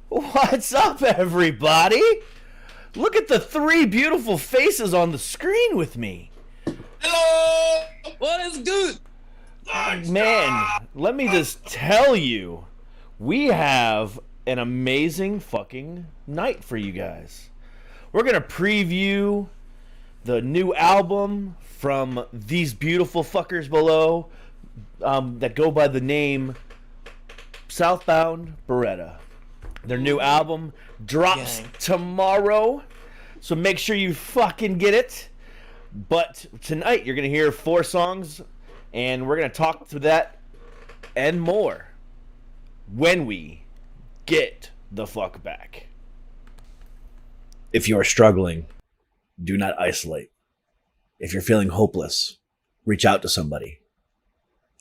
What's up, everybody? Look at the three beautiful faces on the screen with me. Hello! What is good? Man, let me just tell you, we have an amazing fucking night for you guys. We're going to preview the new album from these beautiful fuckers below that go by the name Southbound Beretta. Their new album drops tomorrow, so make sure you fucking get it. But tonight you're going to hear 4 songs, and we're going to talk to that and more when we get the fuck back. If you are struggling, do not isolate. If you're feeling hopeless, reach out to somebody.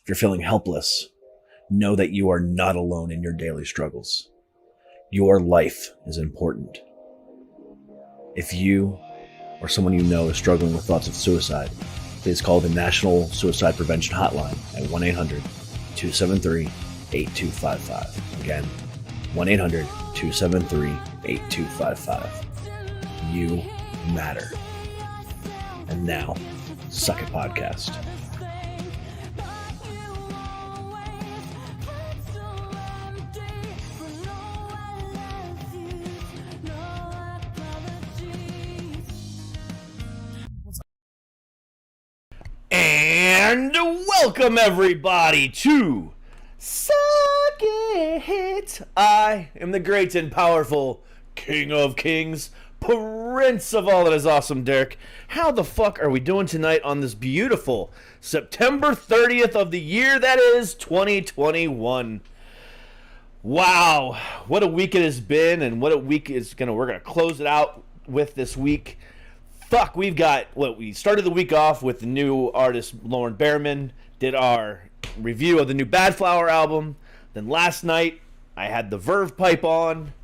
If you're feeling helpless, know that you are not alone in your daily struggles. Your life is important. If you or someone you know is struggling with thoughts of suicide, please call the National Suicide Prevention Hotline at 1-800-273-8255. Again, 1-800-273-8255. You matter. And now, Suck It Podcast. And welcome everybody to Suck It. I am the great and powerful King of Kings, Prince of all that is awesome, Derek. How the fuck are we doing tonight on this beautiful September 30th of the year that is 2021? Wow, what a week it has been, and what a week we're gonna close it out with this week. Fuck, we started the week off with the new artist Lauren Behrman, did our review of the new Bad Flower album. Then last night, I had the Verve Pipe on.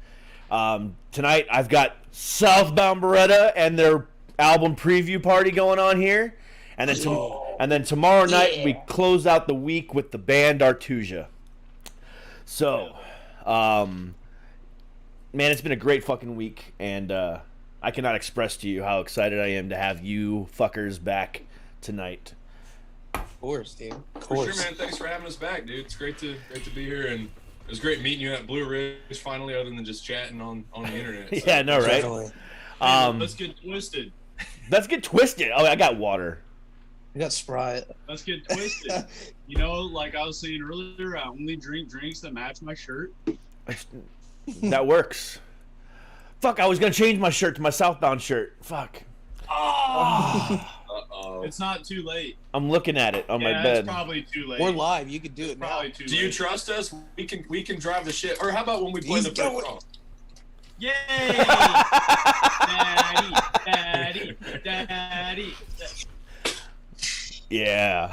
Tonight, I've got Southbound Beretta and their album preview party going on here. And then tomorrow night, we close out the week with the band Artusia. So, man, it's been a great fucking week, and I cannot express to you how excited I am to have you fuckers back tonight. Of course, dude. For sure, man. Thanks for having us back, dude. It's great to be here, and it was great meeting you at Blue Ridge finally, other than just chatting on the internet. So. Yeah, no, right? Let's get twisted. Let's get twisted. Oh, I got water. I got Sprite. Let's get twisted. You know, like I was saying earlier, I only drink drinks that match my shirt. That works. Fuck, I was going to change my shirt to my Southbound shirt. Fuck. Oh. Uh-oh. It's not too late. I'm looking at it on my bed. It's probably too late. We're live. You could do it now. Do you trust us? We can drive the shit. Or how about when we play the first song? Yay! Daddy. Yeah.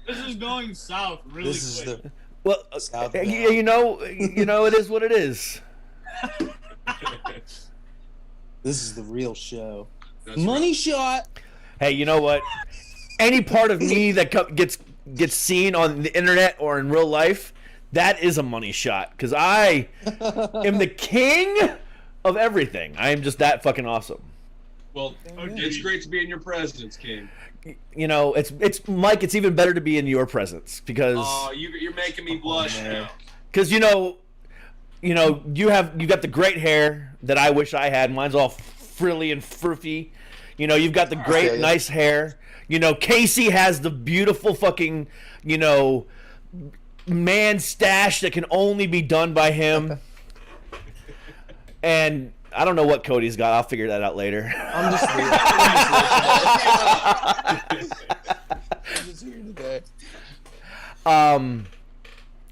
This is going south really quick. Well, you know, it is what it is. This is the real show. Money shot. Hey, you know what? Any part of me that gets seen on the internet or in real life, that is a money shot, because I am the king of everything. I am just that fucking awesome. Well, it's great to be in your presence, King. You know, it's Mike. It's even better to be in your presence because you're making me blush now. Because you got the great hair that I wish I had. Mine's all frilly and froofy. You know, you've got the great, nice hair. You know, Casey has the beautiful fucking, man stash that can only be done by him. And I don't know what Cody's got. I'll figure that out later. I'm just here today.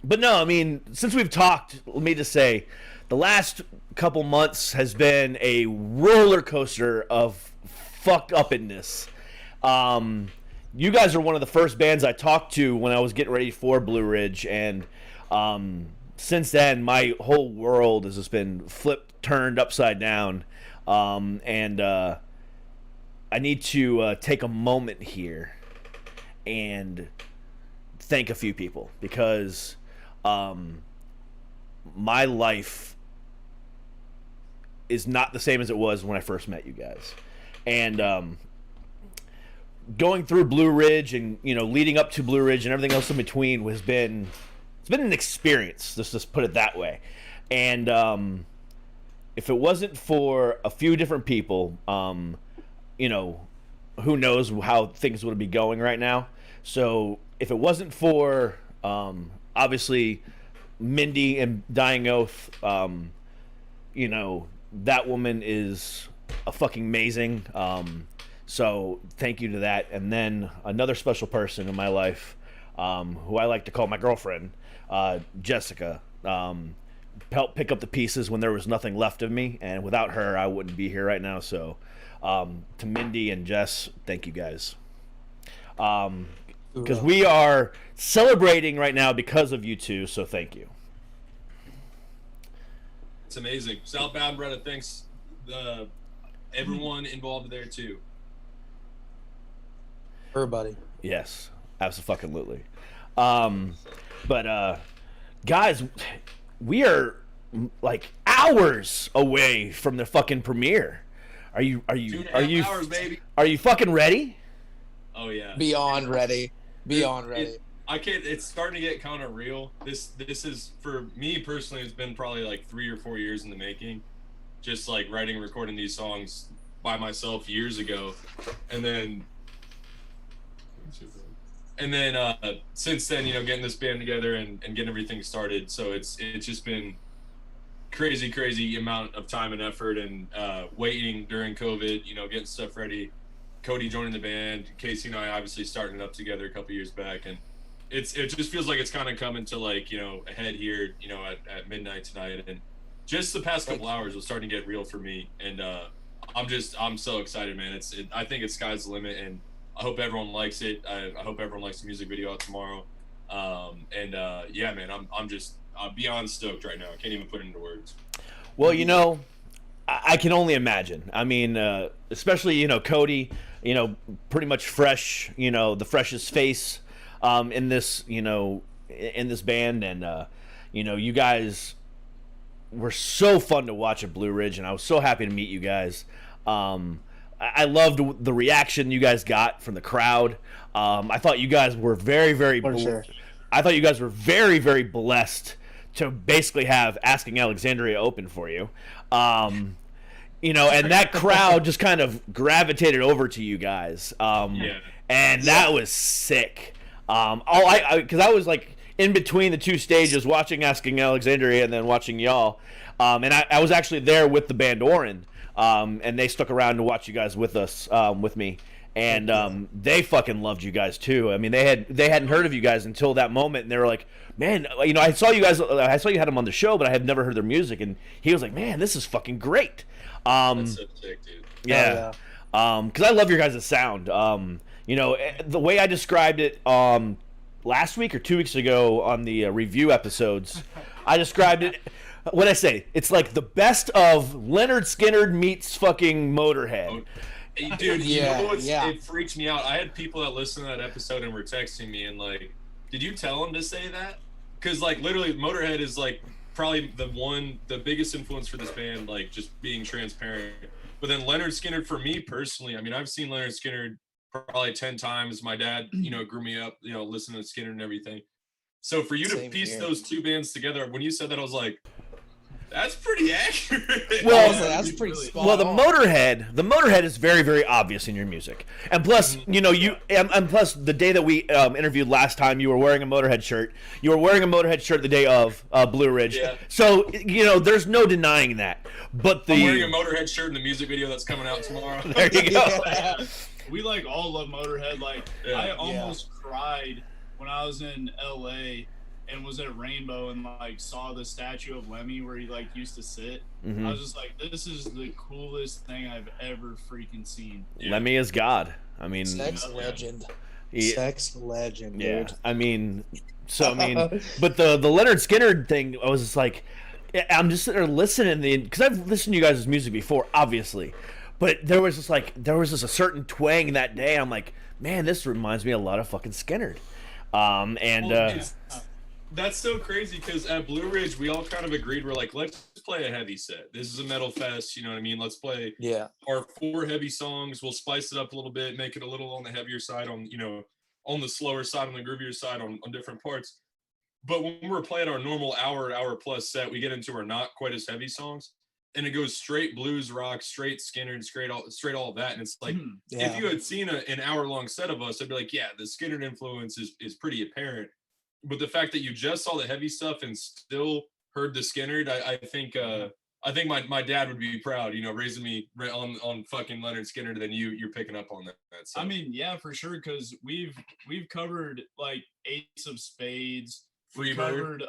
But no, I mean, since we've talked, let me just say, the last couple months has been a roller coaster of fucked upness. You guys are one of the first bands I talked to when I was getting ready for Blue Ridge, and since then, my whole world has just been turned upside down. And I need to take a moment here and thank a few people, because my life is not the same as it was when I first met you guys. And going through Blue Ridge and, you know, leading up to Blue Ridge and everything else in between it's been an experience. Let's just put it that way. And if it wasn't for a few different people, you know, who knows how things would be going right now. So if it wasn't for obviously Mindy and Dying Oath, you know, that woman is a fucking amazing. So thank you to that. And then another special person in my life, who I like to call my girlfriend, Jessica, helped pick up the pieces when there was nothing left of me, and without her I wouldn't be here right now. So to Mindy and Jess, thank you guys, because we are celebrating right now because of you two, so thank you. It's amazing. Southbound Beretta, thanks everyone involved there too. Everybody. Yes, absolutely. But guys, we are like hours away from the fucking premiere. Are you 2.5 hours, baby. Are you fucking ready? Oh yeah. Beyond ready. Beyond ready. I can't. It's starting to get kind of real. This is, for me personally, it's been probably like 3 or 4 years in the making. Just like writing and recording these songs by myself years ago, and then since then, you know, getting this band together and getting everything started. So it's just been crazy amount of time and effort, and waiting during COVID, you know, getting stuff ready. Cody joining the band, Casey and I obviously starting it up together a couple years back, and it just feels like it's kind of coming to, like, you know, a head here, you know, at midnight tonight. And just the past couple hours was starting to get real for me, and I'm so excited, man. I think it's sky's the limit, and I hope everyone likes it. I hope everyone likes the music video out tomorrow. Yeah, man, I'm beyond stoked right now. I can't even put it into words. Well, you know, I can only imagine. I mean, especially, you know, Cody, you know, pretty much fresh, you know, the freshest face in this, you know, in this band. And, you know, you guys were so fun to watch at Blue Ridge, and I was so happy to meet you guys. I loved the reaction you guys got from the crowd. I thought you guys were very I thought you guys were very blessed to basically have Asking Alexandria open for you. You know, and that crowd just kind of gravitated over to you guys. And that was sick. Because I was like in between the two stages, watching Asking Alexandria and then watching y'all. And I was actually there with the band Orin. And they stuck around to watch you guys with us, with me, and they fucking loved you guys too. I mean, they hadn't heard of you guys until that moment, and they were like, "Man, you know, I saw you had them on the show, but I had never heard their music." And he was like, "Man, this is fucking great." That's so sick, dude. Yeah, because I love your guys' sound. You know, the way I described it last week or 2 weeks ago on the review episodes, I described it. What'd I say? It's like the best of Leonard Skinner meets fucking Motorhead. Dude, you know what's, it freaks me out. I had people that listened to that episode and were texting me and like, did you tell them to say that? Because like literally Motorhead is like probably the biggest influence for this band, like just being transparent. But then Leonard Skinner, for me personally, I mean, I've seen Leonard Skinner probably 10 times. My dad, you know, grew me up, you know, listening to Skinner and everything. So for you to piece those two bands together, when you said that, I was like, that's pretty accurate. Well, that's pretty spot on. The Motorhead is very obvious in your music, and plus, you know, and plus the day that we interviewed last time, you were wearing a Motorhead shirt. You were wearing a Motorhead shirt the day of Blue Ridge. Yeah. So you know, there's no denying that. But I'm wearing a Motorhead shirt in the music video that's coming out tomorrow. There you go. We like all love Motorhead. Like I almost cried when I was in LA. And was at Rainbow and like saw the statue of Lemmy where he like used to sit. I was just like, this is the coolest thing I've ever freaking seen. Lemmy is God. I mean, sex legend. Sex legend, dude. Yeah, I mean, but the Leonard Skinner thing, I was just like, I'm just sitting there listening because I've listened to you guys' music before, obviously, but there was just a certain twang that day. I'm like, man, this reminds me a lot of fucking Skinner. That's so crazy because at Blue Ridge, we all kind of agreed. We're like, let's play a heavy set. This is a metal fest. You know what I mean? Let's play our 4 heavy songs. We'll spice it up a little bit, make it a little on the heavier side, on, you know, on the slower side, on the groovier side, on different parts. But when we're playing our normal hour plus set, we get into our not quite as heavy songs. And it goes straight blues rock, straight Skynyrd, straight all of that. And it's like, if you had seen an hour-long set of us, I'd be like, yeah, the Skynyrd influence is pretty apparent. But the fact that you just saw the heavy stuff and still heard the Skynyrd, I think my dad would be proud, you know, raising me on fucking Leonard Skynyrd, then you're picking up on that. So. I mean, yeah, for sure, because we've covered like Ace of Spades. We covered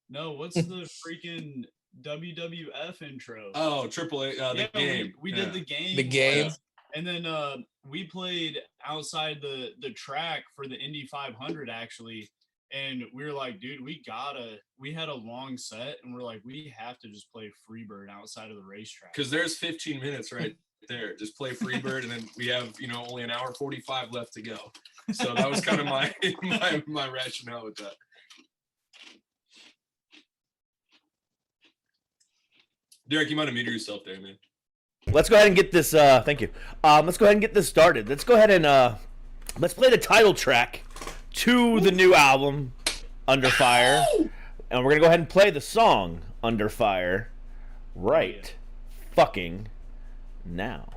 no, what's the freaking WWF intro? Oh, AAA, the game. We did the game. The game. And then we played outside the track for the Indy 500 actually, and we were like, dude, we had a long set, and we're like, we have to just play Freebird outside of the racetrack. Because there's 15 minutes right there. Just play Freebird, and then we have, you know, only an hour 45 left to go. So that was kind of my rationale with that. Derek, you might have muted yourself there, man. Let's go ahead and get this. Thank you. Let's go ahead and get this started. Let's go ahead and let's play the title track to the new album, Under Fire, and we're gonna go ahead and play the song Under Fire right fucking now.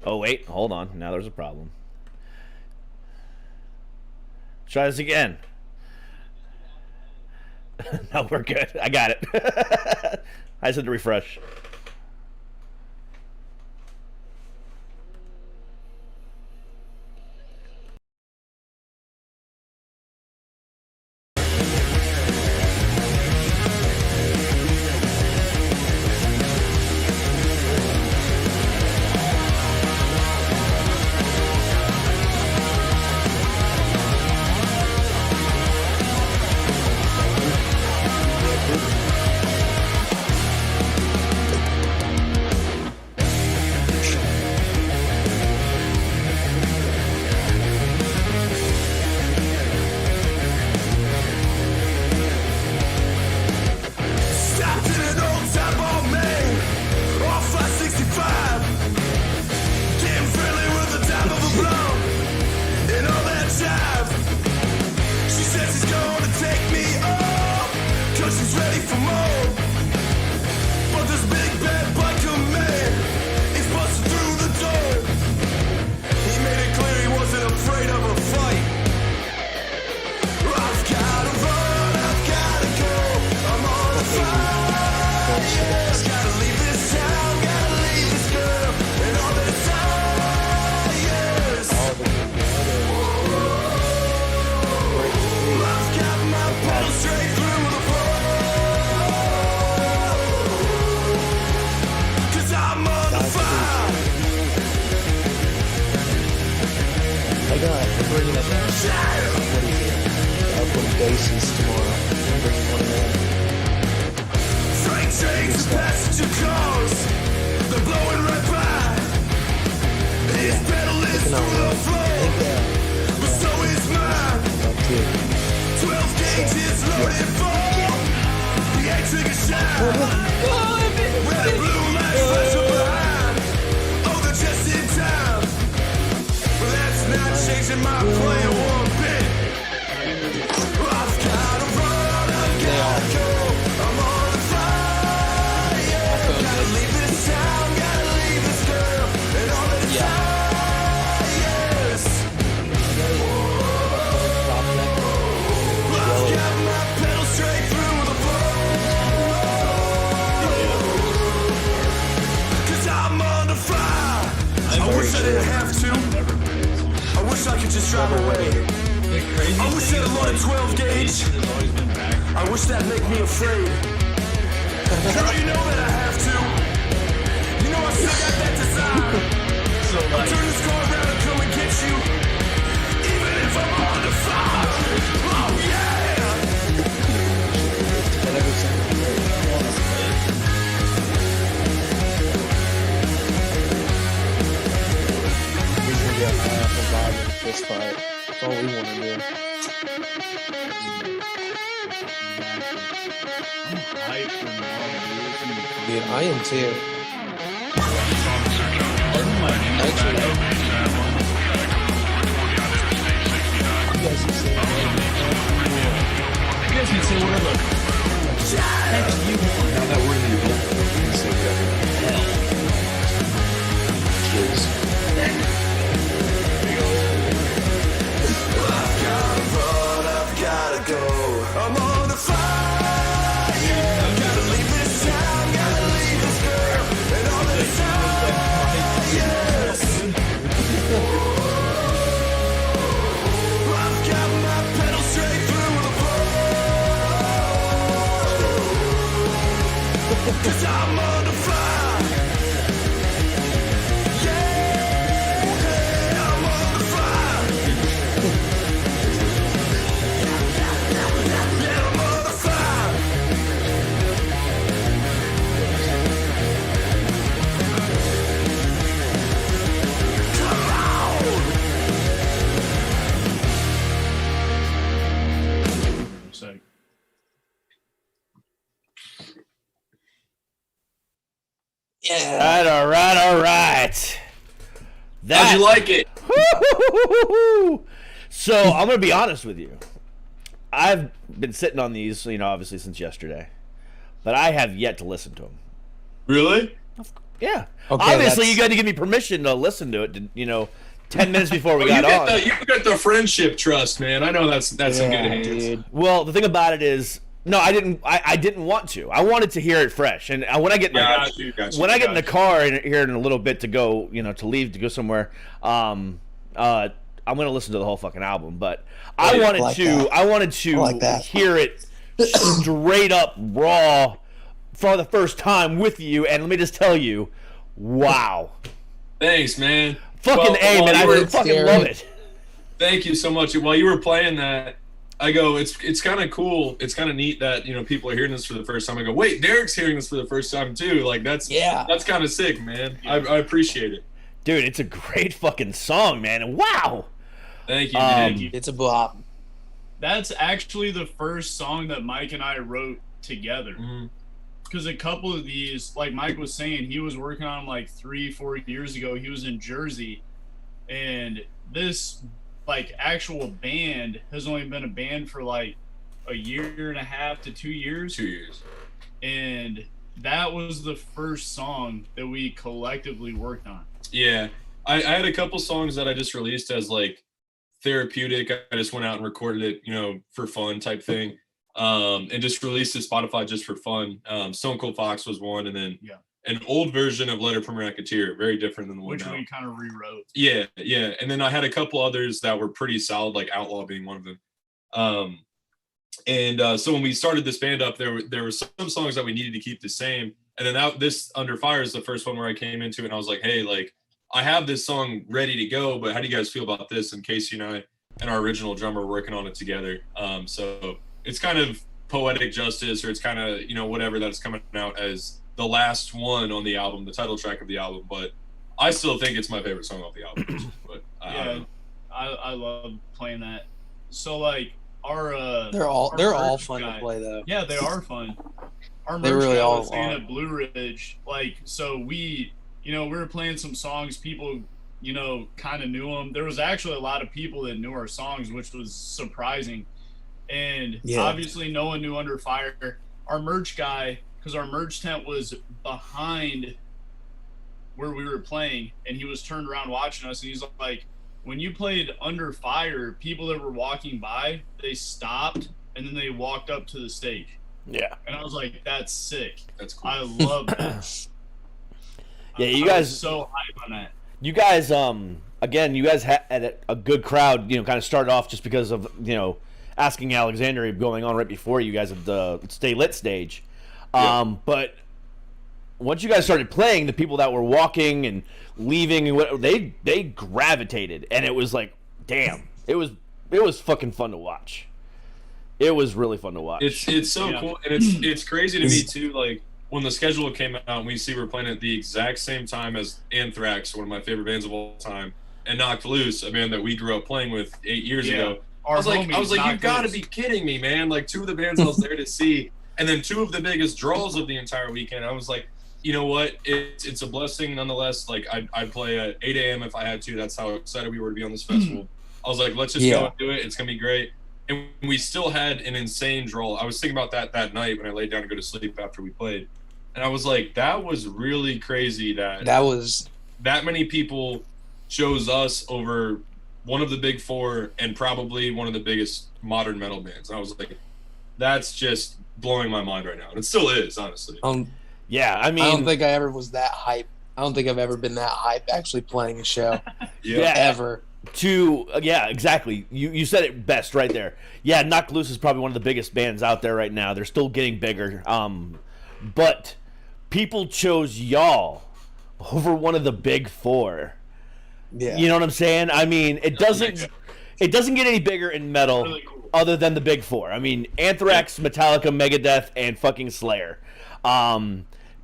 Oh wait, hold on. Now there's a problem. Try this again. No, we're good. I got it. I just had to refresh. all we want to do. I'm hyped for now, Dude, I am too. Actually, you guys can say whatever the heck you want. Now that we're in the adult world, we can say whatever the hell. Kids. I've gotta go. I'm on the fire. Gotta leave this town, gotta leave this girl, and all this time. Yes. I've got my pedal straight through the floor. 'Cause I'm on the fire. Yeah, I'm on the fire. Yeah, I'm on the fire. Come on. So, Yeah. All right. How'd you like it? So I'm gonna be honest with you. I've been sitting on these, obviously since yesterday, but I have yet to listen to them. Really? Yeah. Okay, Obviously, that's- you got to give me permission to listen to it. 10 minutes before we Well, got on. you got the friendship trust, man. I know that's in good hands. dude. Well, the thing about it is, no, I didn't. I didn't want to. I wanted to hear it fresh. And when I get in the, Got you. when I get in the car here in a little bit to go, to leave to go somewhere, I'm gonna listen to the whole fucking album. But I wanted like to. that. I wanted to I like that. hear it straight up raw for the first time with you. And let me just tell you, wow, Thanks, man. fucking A, man, I fucking love it. Thank you so much. While you were playing that, I go, it's kind of cool. It's kind of neat that people are hearing this for the first time. I go, wait, Derek's hearing this for the first time too. Like that's kind of sick, man. I appreciate it. Dude, it's a great fucking song, man. And wow. Thank you. Um, dude. It's a bop. that's actually the first song that Mike and I wrote together. Mhm. Because a couple of these, like Mike was saying, he was working on them like 3-4 years ago. He was in Jersey, and this like actual band has only been a band for like a year and a half to 2 years. 2 years. And that was the first song that we collectively worked on. Yeah, I had a couple songs that I just released as like therapeutic. I just went out and recorded it, for fun type thing. And just released to Spotify just for fun. Stone Cold Fox was one, and then an old version of Letter from a Racketeer, very different than the one Which now. we kind of rewrote. Yeah. And then I had a couple others that were pretty solid, like Outlaw being one of them. So when we started this band up, there were some songs that we needed to keep the same. And then this Under Fire is the first one where I came into it and I was like, hey, like I have this song ready to go, but how do you guys feel about this? And Casey and I and our original drummer were working on it together. So it's kind of poetic justice, or it's kind of, whatever that's coming out as the last one on the album, the title track of the album. But I still think it's my favorite song off the album. But I love playing that. So like our They're all merch fun guy- to play though. Yeah, they are fun. Our They merch really guy all was staying are. at Blue Ridge, so we were playing some songs. People kind of knew them. There was actually a lot of people that knew our songs, which was surprising. And obviously no one knew Under Fire. Our merch guy, because our merch tent was behind where we were playing, and he was turned around watching us, and he's like, when you played Under Fire, people that were walking by, they stopped and then they walked up to the stage. Yeah. And I was like, that's sick. that's cool. I love that. Yeah, you I guys was so hype on that. You guys, again, you guys had a good crowd, kind of started off just because of, Asking Alexandria going on right before you guys at the Stay Lit stage. But once you guys started playing, the people that were walking and leaving, they gravitated, and it was like, damn, it was fucking fun to watch. It was really fun to watch. It's so cool, and it's crazy to me too. Like when the schedule came out, and we see we're playing at the exact same time as Anthrax, one of my favorite bands of all time, and Knocked Loose, a band that we grew up playing with 8 years ago. I was like, homies, you Knocked gotta Loose. be kidding me, man. Like, two of the bands I was there to see, and then two of the biggest draws of the entire weekend. I was like, you know what? It's a blessing nonetheless. Like, I'd play at 8 a.m. if I had to. That's how excited we were to be on this festival. I was like, let's just go and do it. It's going to be great. And we still had an insane draw. I was thinking about that night when I laid down to go to sleep after we played. And I was like, that was really crazy that many people chose us over one of the big four and probably one of the biggest modern metal bands. And I was like, that's just blowing my mind right now. And it still is, honestly. Yeah, I mean, I don't think I ever was that hype. I don't think I've ever been that hype actually playing a show. Yeah. Ever. Yeah, exactly. You said it best right there. Yeah, Knocked Loose is probably one of the biggest bands out there right now. They're still getting bigger. But people chose y'all over one of the big four. Yeah. You know what I'm saying? I mean, it doesn't get any bigger in metal Really cool. other than the big four. I mean, Anthrax, Metallica, Megadeth, and fucking Slayer.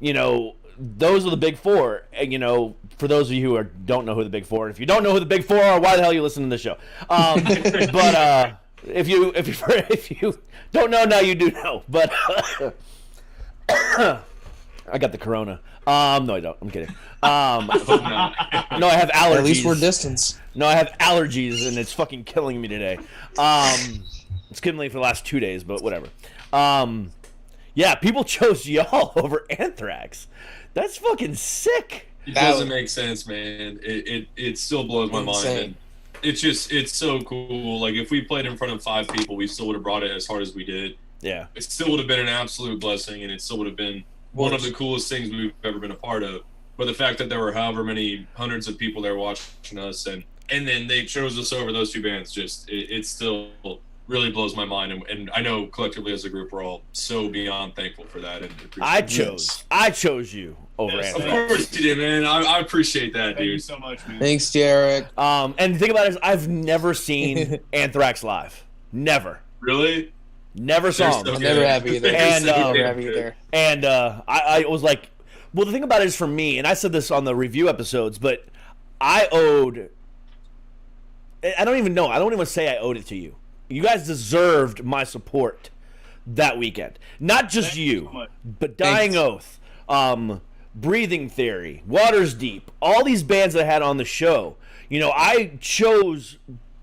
You know, those are the big four. And, you know, for those of you who don't know who the big four are, if you don't know who the big four are, why the hell are you listening to the show? But if you don't know, now you do know. But I got the corona. No, I don't. I'm kidding. No, I have allergies. At least we're distance. No, I have allergies, and it's fucking killing me today. It's killing me for the last 2 days, but whatever. Yeah, people chose y'all over Anthrax. That's fucking sick. It doesn't make sense, man. It still blows my mind. And it's so cool. Like, if we played in front of 5 people, we still would have brought it as hard as we did. Yeah. It still would have been an absolute blessing, and it still would have been one of the coolest things we've ever been a part of. But the fact that there were however many hundreds of people there watching us, and then they chose us over those two bands, just it still really blows my mind. And I know collectively as a group, we're all so beyond thankful for that. And I chose you over Of Anthrax. course you did, man. I appreciate that, Thank you dude. so much, man. Thanks, Derek. And the thing about it is, I've never seen Anthrax live. Never. Really? Never saw them. so I never have either. And, never have either. And I was like, well, the thing about it is for me, and I said this on the review episodes, but I don't even know. I don't even say I owed it to you. You guys deserved my support that weekend. Not just Thank you you, so much. but Dying Oath, Breathing Theory, Waters Deep, all these bands that I had on the show. You know, I chose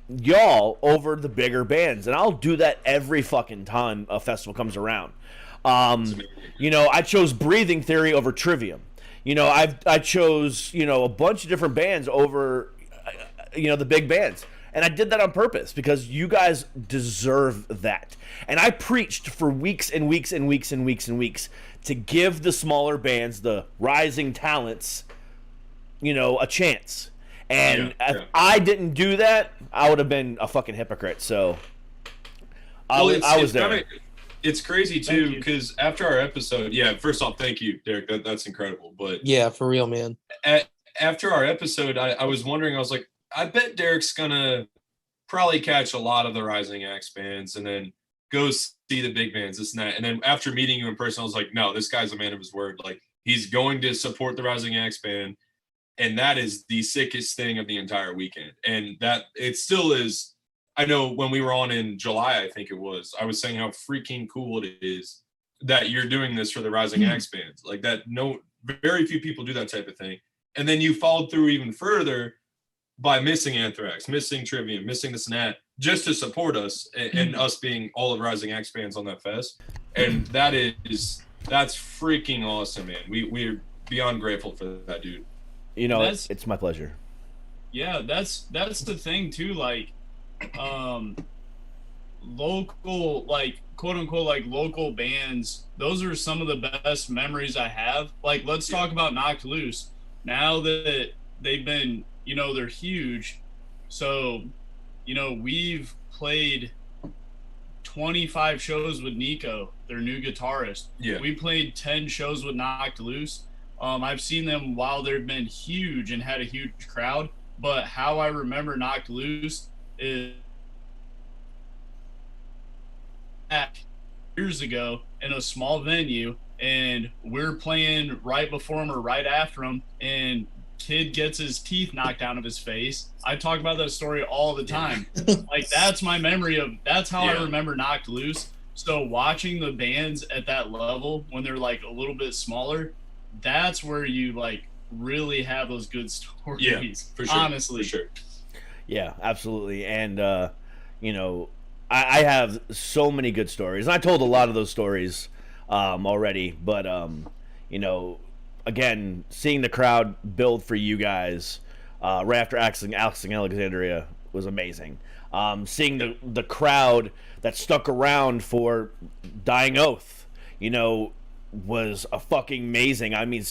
y'all over the bigger bands, and I'll do that every fucking time a festival comes around. You know, I chose Breathing Theory over Trivium. You know, I chose, you know, a bunch of different bands over, you know, the big bands. And I did that on purpose because you guys deserve that. And I preached for weeks and weeks and weeks and weeks and weeks to give the smaller bands, the rising talents, you know, a chance. And if I didn't do that, I would have been a fucking hypocrite. So I was there. It's crazy too, because after our episode, first off, thank you, Derek. That's incredible. But Yeah, for real, man. After our episode, I was wondering, I was like, I bet Derek's gonna probably catch a lot of the rising acts bands and then go see the big bands, this and that. And then after meeting you in person, I was like, no, this guy's a man of his word. Like, he's going to support the rising acts band. And that is the sickest thing of the entire weekend. And that it still is. I know when we were on in July, I think it was, I was saying how freaking cool it is that you're doing this for the rising acts bands. Like that, very few people do that type of thing. And then you followed through even further by missing Anthrax, missing Trivium, missing this and that, just to support us and us being all of Rising Acts bands on that fest. And that's freaking awesome, man. We're beyond grateful for that, dude. You know, it's my pleasure. Yeah, that's the thing too. Like, local, like, quote unquote, like local bands. Those are some of the best memories I have. Like, let's talk about Knocked Loose. Now that they've been, you know, they're huge. So, you know, we've played 25 shows with Nico, their new guitarist. Yeah. We played 10 shows with Knocked Loose. I've seen them while they've been huge and had a huge crowd. But how I remember Knocked Loose is back years ago in a small venue, and we're playing right before them or right after them, and kid gets his teeth knocked out of his face. I talk about that story all the time. Like, that's my memory of, that's how I remember Knocked Loose. So watching the bands at that level when they're like a little bit smaller, that's where you like really have those good stories. Yeah, for sure. Honestly. For sure. Yeah, absolutely. And, you know, I have so many good stories. And I told a lot of those stories already. But, you know, again, seeing the crowd build for you guys right after Axing Alexandria was amazing. Seeing the crowd that stuck around for Dying Oath, you know, was a fucking amazing. I mean,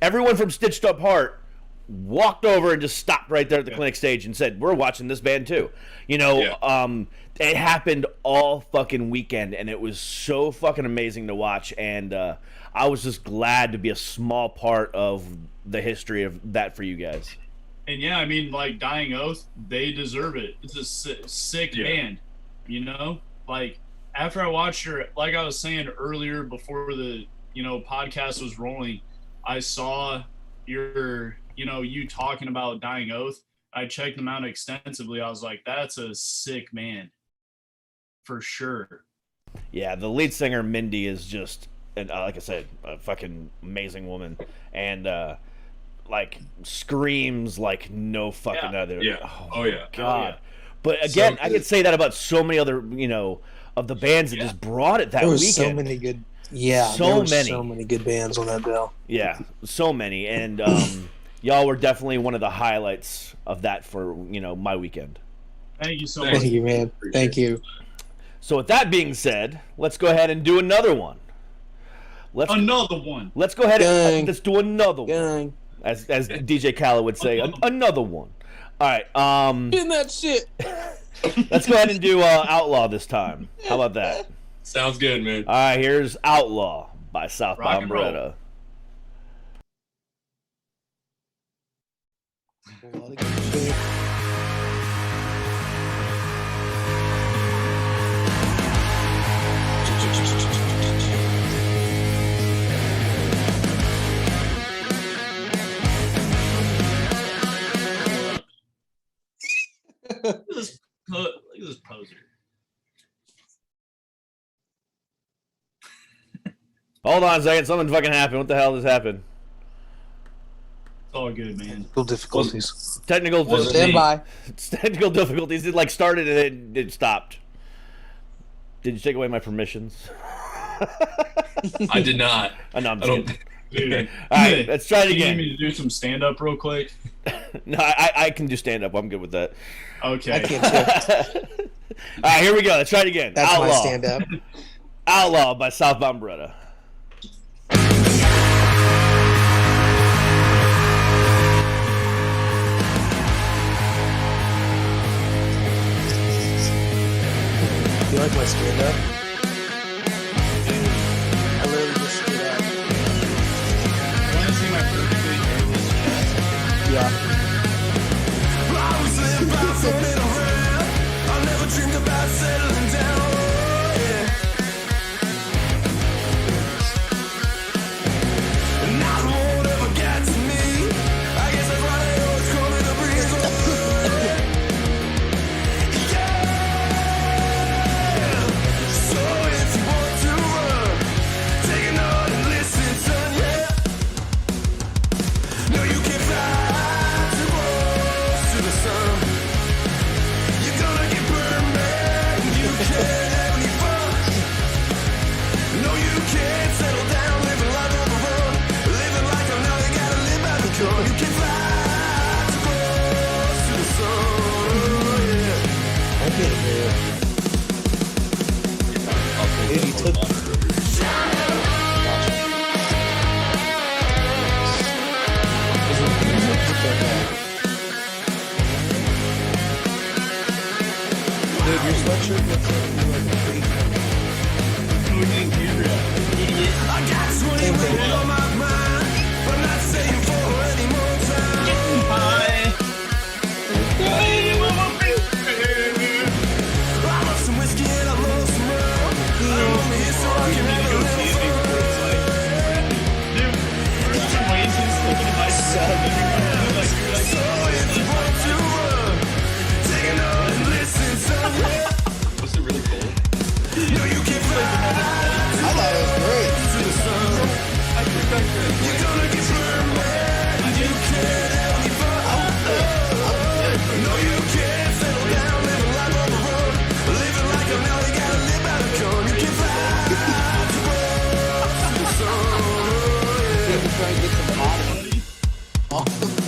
everyone from Stitched Up Heart walked over and just stopped right there at the clinic stage and said, "We're watching this band too." You know, it happened all fucking weekend, and it was so fucking amazing to watch. And I was just glad to be a small part of the history of that for you guys. And yeah, I mean, like Dying Oath, they deserve it. It's a sick band, you know. Like after I watched your, like I was saying earlier before the podcast was rolling, I saw your, you talking about Dying Oath. I checked them out extensively. I was like, that's a sick band, for sure. Yeah, the lead singer Mindy is just, like I said, a fucking amazing woman, and like screams like no fucking other. Yeah. Oh yeah. God. But again, I could say that about so many other, of the bands that just brought it that there was weekend. so many good. Yeah, so there were many. so many good bands on that bill. Yeah, so many, and y'all were definitely one of the highlights of that for my weekend. Thank you so much. Thank you, man. Thank you. So with that being said, let's go ahead and do another one. Let's go ahead and let's do another one. As DJ Khaled would say, another one. All right. In that shit. Let's go ahead and do Outlaw this time. How about that? Sounds good, man. All right, here's Outlaw by Southbound Beretta. Look at this poser. Hold on a second. Something fucking happened. What the hell just happened? It's all good, man. Difficulties. Technical difficulties. Stand by. Technical difficulties. It like started and it stopped. Did you take away my permissions? I did not. No, I'm just kidding. Dude, all right, let's try it again. You need me to do some stand up real quick? No, I can do stand up. I'm good with that. Okay. I can't too. All right, here we go. Let's try it again. That's Outlaw. my stand up. Outlaw by Southbound Beretta. Do you like my stand up? I literally just stood up. Want to see my perfectly hairless chest? Yeah. I was living by floating around. I'll never dreamed about settling down. Yeah. And not won't ever get to me. I guess that's why they always call me the breeze. Yeah. So trying to get some body off of me.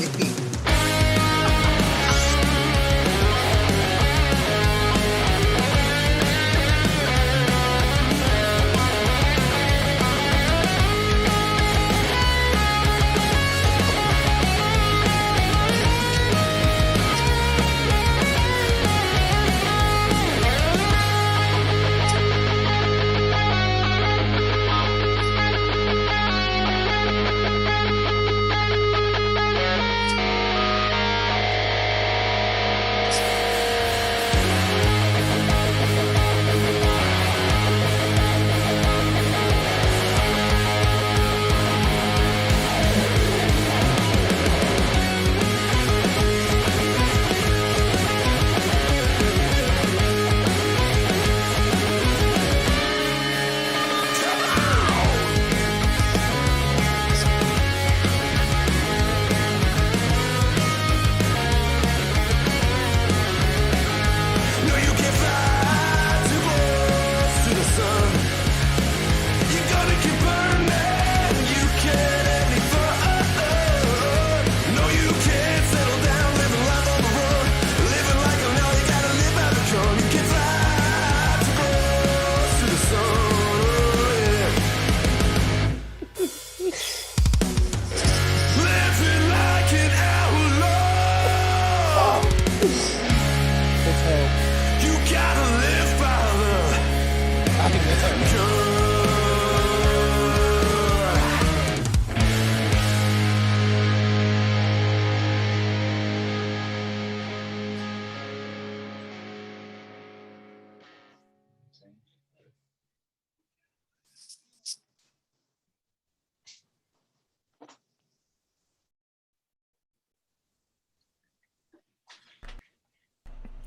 No, you can't fly too close to the sun. You're gonna keep burning. You can't any fun. No, you can't settle down, living life on the run. Living like a now, you gotta live by the drum. You can't fly too close to the sun. Living like an outlaw. That's how You gotta live by the I think that's how gun.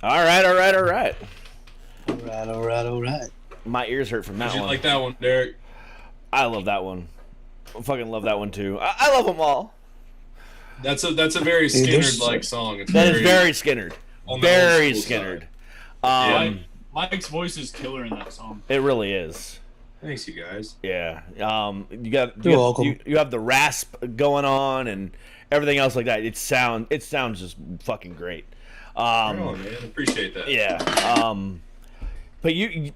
All right. All right. My ears hurt from that Did you one. like that one, Derek? I love that one. I fucking love that one too. I love them all. That's a very Dude, they're Skinner-like song. It's That is very Skinnerd. on the Very old school Skinnerd. side. Mike's voice is killer in that song. It really is. Thanks, you guys. Yeah. You You're welcome. you have the rasp going on and everything else like that. It sounds just fucking great. Right on, man. Appreciate that. Yeah. But you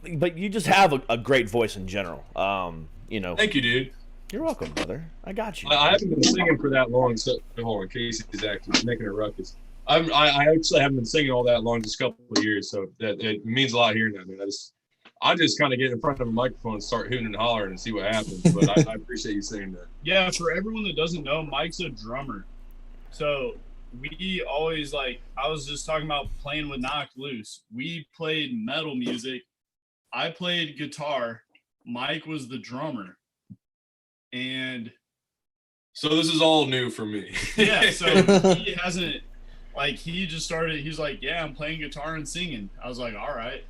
just have a great voice in general. Thank you, dude. You're welcome, brother. I got you. I haven't been singing for that long, so hold on. Casey's actually making a ruckus. I actually haven't been singing all that long, just a couple of years, so that it means a lot hearing that, man. I just kind of get in front of a microphone and start hooting and hollering and see what happens. But I appreciate you saying that. Yeah, for everyone that doesn't know, Mike's a drummer. So we always I was just talking about playing with Knocked Loose. We played metal music. I played guitar. Mike was the drummer. And So this is all new for me. yeah, so he hasn't, he just started, he's like, yeah, I'm playing guitar and singing. I was like, all right.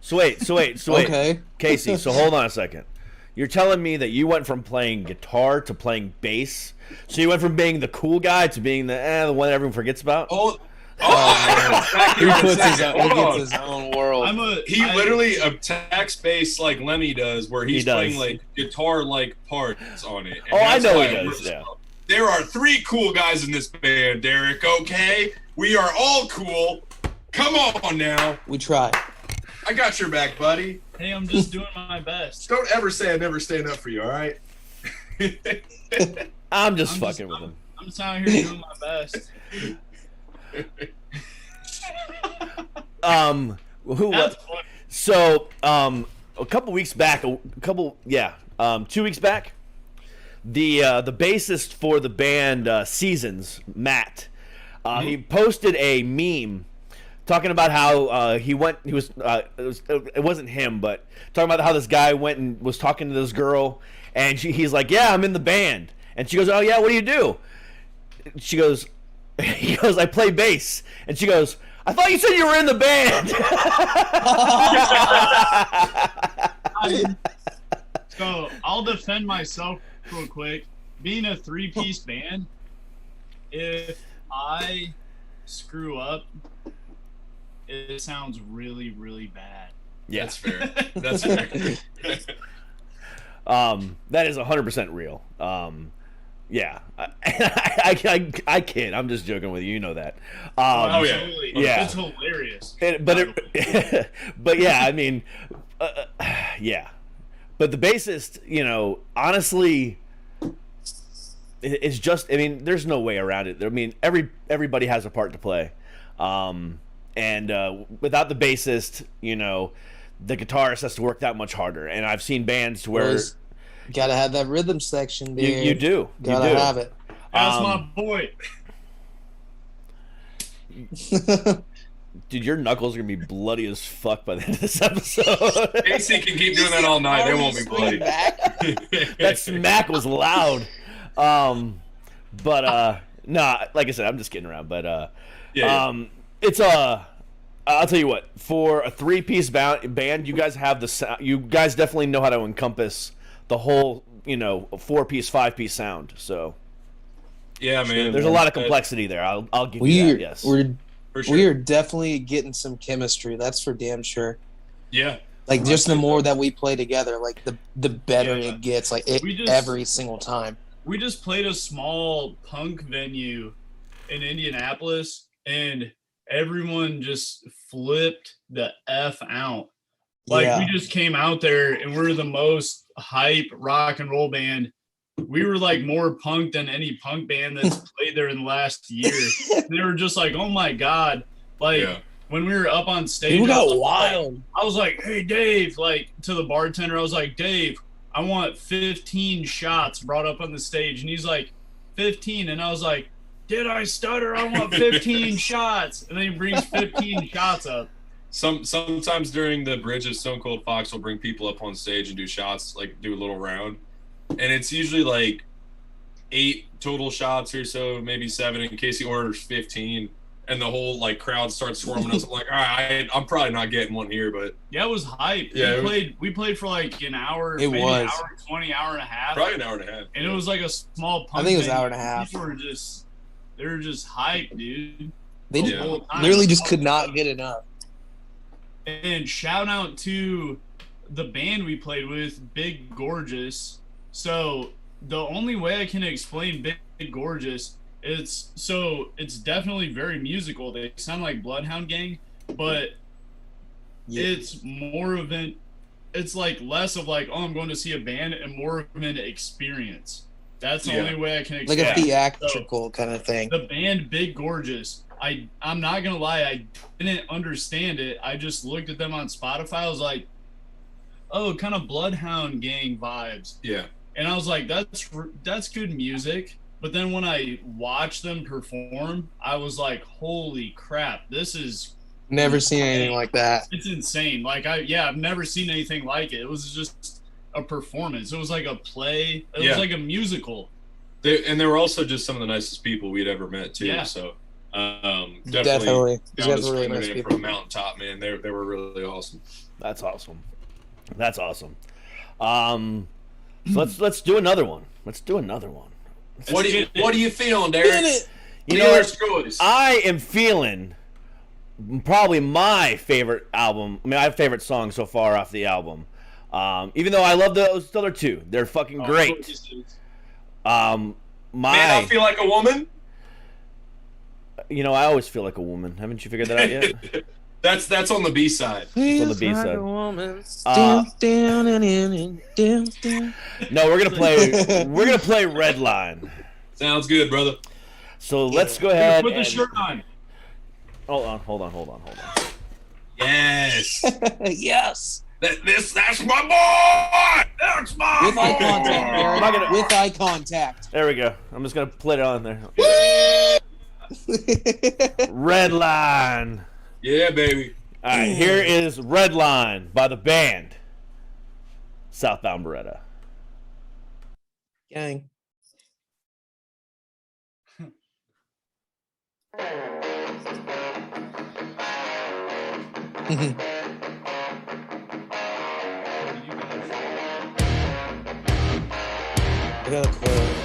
So wait. Okay. Casey, so hold on a second. You're telling me that you went from playing guitar to playing bass? So you went from being the cool guy to being the one that everyone forgets about? He gets his own world. He literally attacks bass like Lemmy does, where he's playing guitar-like parts on it. And I know why he I'm does. Yeah. There are 3 cool guys in this band, Derek. Okay, we are all cool. Come on now. We try. I got your back, buddy. Hey, I'm just doing my best. Don't ever say I never stand up for you. All right. I'm just fucking with him. I'm just out here doing my best. That's funny. So a couple weeks back, 2 weeks back, the bassist for the band Seasons, Matt, he posted a meme talking about how it wasn't him, but talking about how this guy went and was talking to this girl, and he's like, yeah, I'm in the band, and she goes, oh yeah, what do you do? He goes, I play bass, and she goes, I thought you said you were in the band. So I'll defend myself real quick. Being a 3-piece band, if I screw up, it sounds really, really bad. Yeah, That's fair. That's fair. that is 100% real. Yeah, I kid. I'm just joking with you. You know that. Oh, yeah. Absolutely. Yeah. It's hilarious. But yeah, I mean, yeah. But the bassist, you know, honestly, it's just. I mean, there's no way around it. I mean, everybody has a part to play, and without the bassist, you know, the guitarist has to work that much harder. And I've seen bands where Gotta have that rhythm section, dude. you do. Gotta you do. have it. That's my boy. Dude, your knuckles are gonna be bloody as fuck by the end of this episode. AC can keep doing that all night. They won't be bloody. That smack was loud. But nah, like I said, I'm just kidding around. But it's I'll tell you what. For a 3-piece band, you guys have you guys definitely know how to encompass the whole, you know, 4-piece, 5-piece sound. So Yeah, man. there's a lot of complexity there. I'll give you that. Yes. For sure. We are definitely getting some chemistry. That's for damn sure. Yeah. Like, just the more that we play together, like the better Yeah. it gets. Like every single time. We just played a small punk venue in Indianapolis, and everyone just flipped the F out. Like, Yeah. we just came out there, and we're the most hype rock and roll band. We were like more punk than any punk band that's played there in the last year. And they were just like, oh my God. Like, when we were up on stage, People got I was wild. I was like, hey, Dave, like, to the bartender, I was like, Dave, I want 15 shots brought up on the stage. And he's like, 15. And I was like, did I stutter? I want 15 shots. And then he brings 15 shots up. Sometimes during the Bridge of Stone Cold Fox, we'll bring people up on stage and do shots, like do a little round. And it's usually like 8 total shots or so, maybe 7, in case he orders 15. And the whole like crowd starts swarming us. I'm like, all right, I'm probably not getting one here, but Yeah, it was hype. Yeah, we played for like an hour, It maybe was. an hour 20, hour and a half. probably an hour and a half. And it was like a small punk I think it was an venue. hour and a half. People were they were just hype, dude. They The just whole time. literally just could not get enough. And shout out to the band we played with, Big Gorgeous. So the only way I can explain Big Gorgeous, it's definitely very musical. They sound like Bloodhound Gang, but it's more of it's like less of like, oh, I'm going to see a band, and more of an experience. That's the only way I can Like explain. a theatrical kind of thing. The band Big Gorgeous, I'm not gonna lie, I didn't understand it. I just looked at them on Spotify. I was like, oh, kind of Bloodhound Gang vibes. Yeah. And I was like, that's good music. But then when I watched them perform, I was like, holy crap, this is Never seen anything like that. it's insane. Like I've never seen anything like it. It was just a performance. It was like a play. It was like a musical. And they were also just some of the nicest people we'd ever met too. Yeah. So Definitely. These down guys to were really screaming nice it people. from a mountaintop, man. They were really awesome. That's awesome. That's awesome. So let's do another one. Let's do another one. What are you feeling, Derek? You know what? Screws. I am feeling probably my favorite album. I mean, my favorite song so far off the album. Even though I love those other two, they're fucking great. Man, I feel like a woman. You know, I always feel like a woman. Haven't you figured that out yet? That's on the B side. It's on the B side. No, we're gonna play Redline. Sounds good, brother. So let's go ahead. Put the shirt on. Hold on. Yes. Yes. That's my boy. That's my With eye boy. contact, Aaron. I'm not gonna- With eye contact. There we go. I'm just gonna put it on there. Redline. Yeah, baby. All right, here is Redline by the band Southbound Beretta. Gang. I got a quote.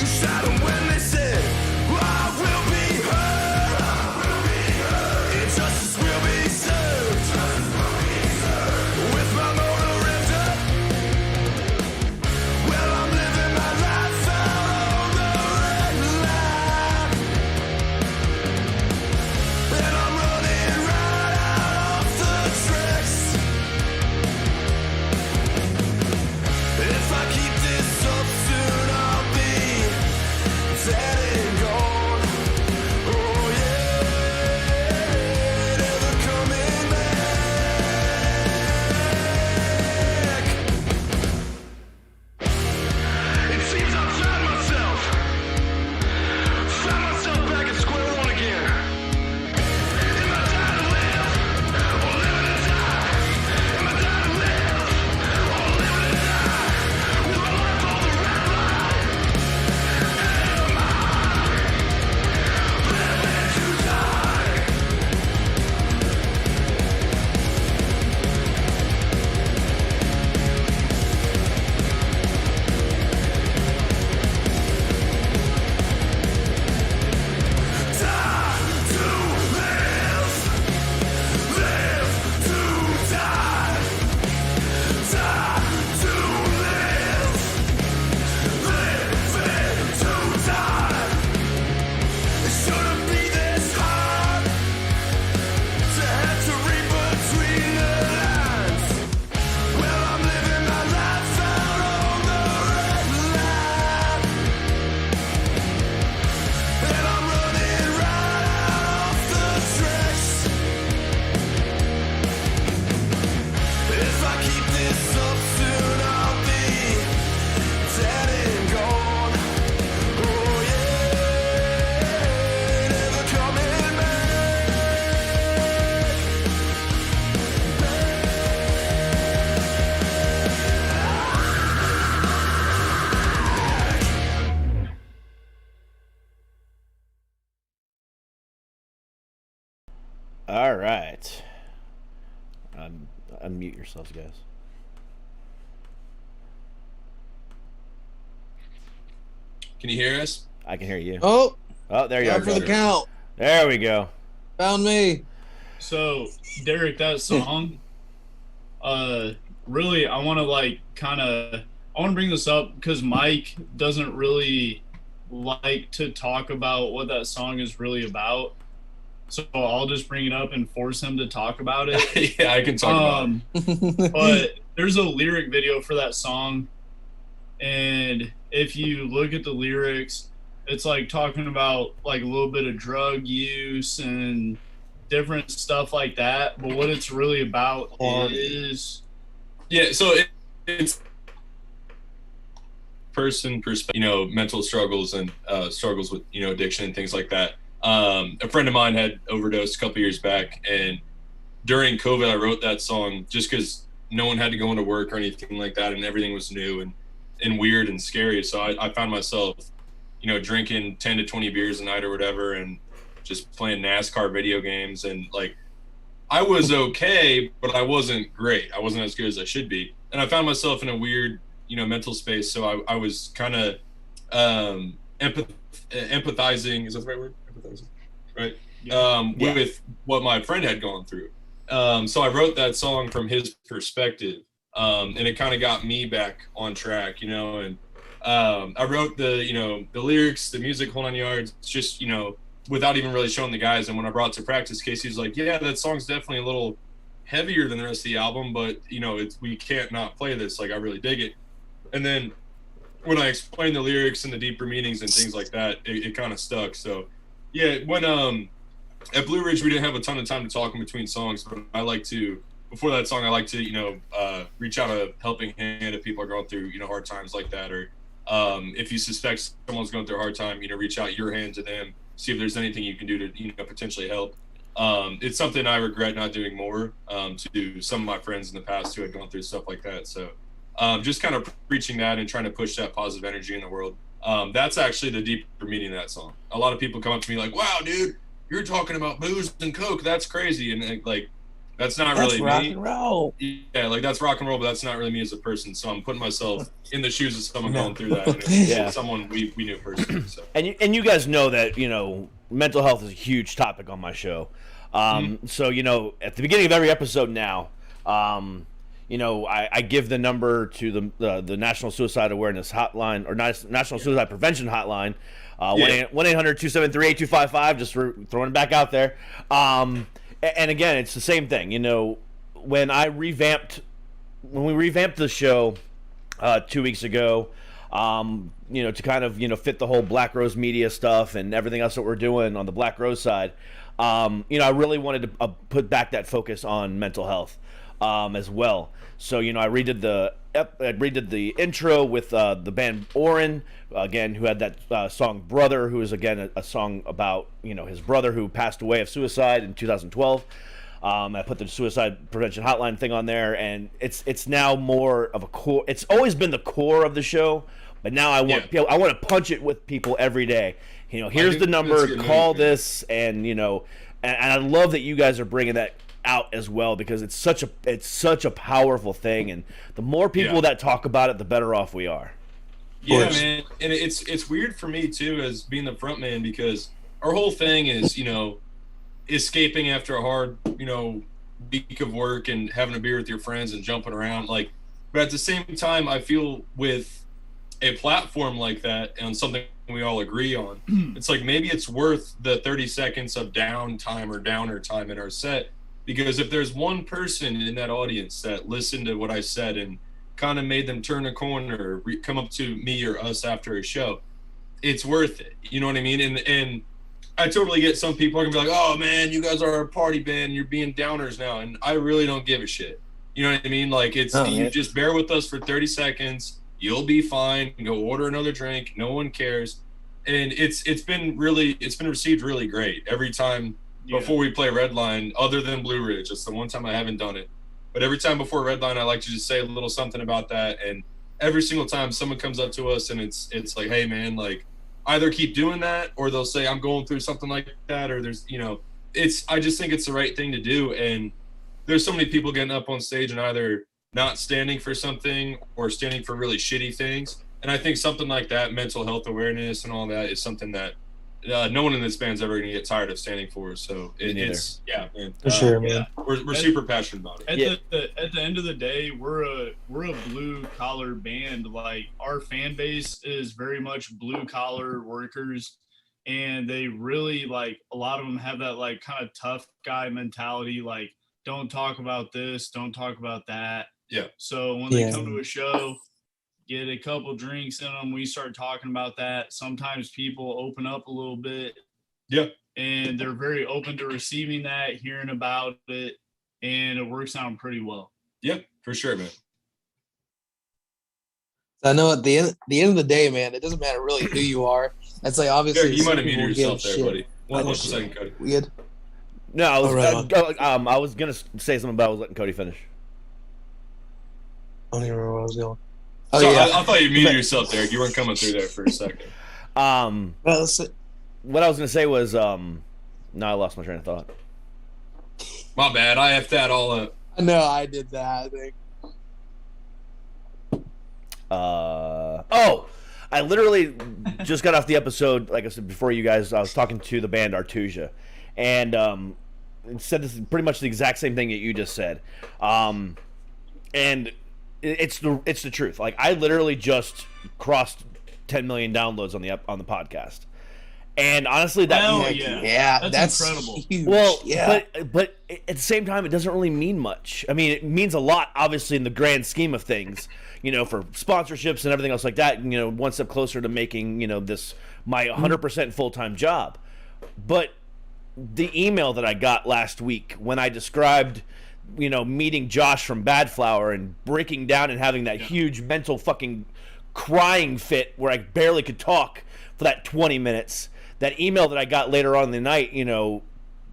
You shot 'em when they said, I will be heard. Injustice will be served. With my motor revved up. Well, I'm living my life out on the red line. And I'm running right out off the tracks. If I keep this up soon, I'll be dead and gone. Oh yeah, never coming back. It seems I've found myself back at square one again. Am I dying to live or living to die? Am I dying to live or living to die? With my life on the red line. Am I living to die? Die to live, live to die. Die to live, living to die. It shouldn't be this hard to have to read between the lines. Well, I'm living my life out on the red line. And I'm running right out off the tracks. If I keep this up soon, I'll be dead and gone. Oh yeah, never coming All right. Unmute yourselves, guys. Can you hear us? I can hear you. Oh, Oh, there you time are. for the brother. count. There we go. Found me. So, Derek, that song, really, I want to I want to bring this up because Mike doesn't really like to talk about what that song is really about. So I'll just bring it up and force him to talk about it. Yeah, I can talk about it. But there's a lyric video for that song, and if you look at the lyrics, it's like talking about like a little bit of drug use and different stuff like that. But what it's really about is Yeah, so it's person perspective, mental struggles and struggles with, addiction and things like that. A friend of mine had overdosed a couple years back, and during COVID, I wrote that song just because no one had to go into work or anything like that, and everything was new and weird and scary. So I found myself, drinking 10 to 20 beers a night or whatever, and just playing NASCAR video games. And like, I was okay, but I wasn't great. I wasn't as good as I should be. And I found myself in a weird, mental space. So I was kind of empathizing. Is that the right word? Empathizing, right? With what my friend had gone through. So I wrote that song from his perspective. And it kind of got me back on track, and I wrote the lyrics, the music, whole 9 yards, just, without even really showing the guys. And when I brought it to practice, Casey's like, yeah, that song's definitely a little heavier than the rest of the album, but we can't not play this. Like, I really dig it. And then when I explained the lyrics and the deeper meanings and things like that, it kind of stuck. So yeah, when at Blue Ridge, we didn't have a ton of time to talk in between songs, but I like to, before that song, I like to, reach out a helping hand if people are going through, hard times like that. Or if you suspect someone's going through a hard time, reach out your hand to them, see if there's anything you can do to, potentially help. It's something I regret not doing more to some of my friends in the past who had gone through stuff like that. So just kind of preaching that and trying to push that positive energy in the world. That's actually the deeper meaning of that song. A lot of people come up to me like, wow, dude, you're talking about booze and coke. That's crazy. And like, That's not That's really rock me. and roll. Yeah, like that's rock and roll, but that's not really me as a person. So I'm putting myself in the shoes of someone No. going through that. And it's Yeah. someone we knew personally. So. And you guys know that, you know, mental health is a huge topic on my show. So, you know, at the beginning of every episode now, you know, I give the number to the National Suicide Awareness Hotline, or National Suicide Prevention Hotline, 1-800-273-8255, just throwing it back out there. And again, it's the same thing. You know, when we revamped the show 2 weeks ago, you know, to kind of, you know, fit the whole Black Rose Media stuff and everything else that we're doing on the Black Rose side, you know, I really wanted to put back that focus on mental health as well. So, you know, I redid the intro with the band Oren, again, who had that song Brother, who is, again, a song about, you know, his brother who passed away of suicide in 2012. I put the suicide prevention hotline thing on there, and it's now more of a core. It's always been the core of the show, but now I want to punch it with people every day. You know, here's the number, call this, and you know, and I love that you guys are bringing that out as well, because it's such a powerful thing, and the more people that talk about it, the better off we are. Yeah, man, and it's weird for me too as being the front man, because our whole thing is, you know, escaping after a hard, you know, week of work and having a beer with your friends and jumping around, like, but at the same time, I feel with a platform like that and something we all agree on, it's like maybe it's worth the 30 seconds of downtime or downer time in our set, because if there's one person in that audience that listened to what I said and kind of made them turn a corner, or come up to me or us after a show, it's worth it. You know what I mean? And I totally get some people are gonna be like, "Oh man, you guys are a party band. You're being downers now," and I really don't give a shit. You know what I mean? Like you just bear with us for 30 seconds. You'll be fine. Go order another drink. No one cares. And it's been received really great every time before we play Redline. Other than Blue Ridge, it's the one time I haven't done it. But every time before Redline, I like to just say a little something about that. And every single time someone comes up to us and it's like, "Hey man, like." Either keep doing that, or they'll say I'm going through something like that, or there's, you know, I just think it's the right thing to do. And there's so many people getting up on stage and either not standing for something or standing for really shitty things. And I think something like that, mental health awareness and all that, is something that no one in this band's ever gonna get tired of standing for. So it's man, for sure, man. We're super passionate about it. At the end of the day, we're a blue collar band. Like, our fan base is very much blue collar workers, and they really, like, a lot of them have that like kind of tough guy mentality. Like, don't talk about this, don't talk about that. Yeah. So when they come to a show, get a couple drinks in them, we start talking about that. Sometimes people open up a little bit. Yeah. And they're very open to receiving that, hearing about it, and it works out pretty well. Yep, for sure, man. I know at the end of the day, man, it doesn't matter really who you are. It's like, obviously, you might have muted yourself there, buddy. One second, Cody. We good? No, I was gonna say something, but I was letting Cody finish. I don't even remember where I was going. Oh, so yeah. I thought you muted yourself, Derek. You weren't coming through there for a second. What I was gonna say was, no, I lost my train of thought. My bad. I effed that all up. No, I did that, I think. I literally just got off the episode, like I said before you guys, I was talking to the band Artusia, and said this is pretty much the exact same thing that you just said. And it's the truth. Like, I literally just crossed 10 million downloads on the podcast. And honestly, that's incredible. Huge. Well, yeah. but at the same time, it doesn't really mean much. I mean, it means a lot, obviously, in the grand scheme of things, you know, for sponsorships and everything else like that, you know, one step closer to making, you know, this my 100% full-time job. But the email that I got last week when I described, you know, meeting Josh from Bad Flower and breaking down and having that huge mental fucking crying fit where I barely could talk for that 20 minutes, that email that I got later on in the night, you know,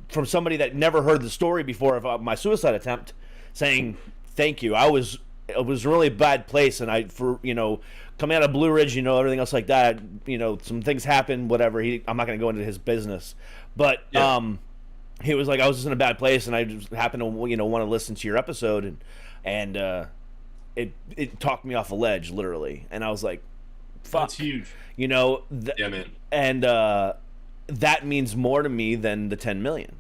from somebody that never heard the story before of my suicide attempt, saying thank you. It was a really bad place, and you know, coming out of Blue Ridge, you know, everything else like that, you know, some things happened, whatever. I'm not going to go into his business, but he was like, I was just in a bad place, and I just happened to want to listen to your episode, and it talked me off a ledge, literally, and I was like, fuck. That's huge. Yeah, man. And that means more to me than the 10 million.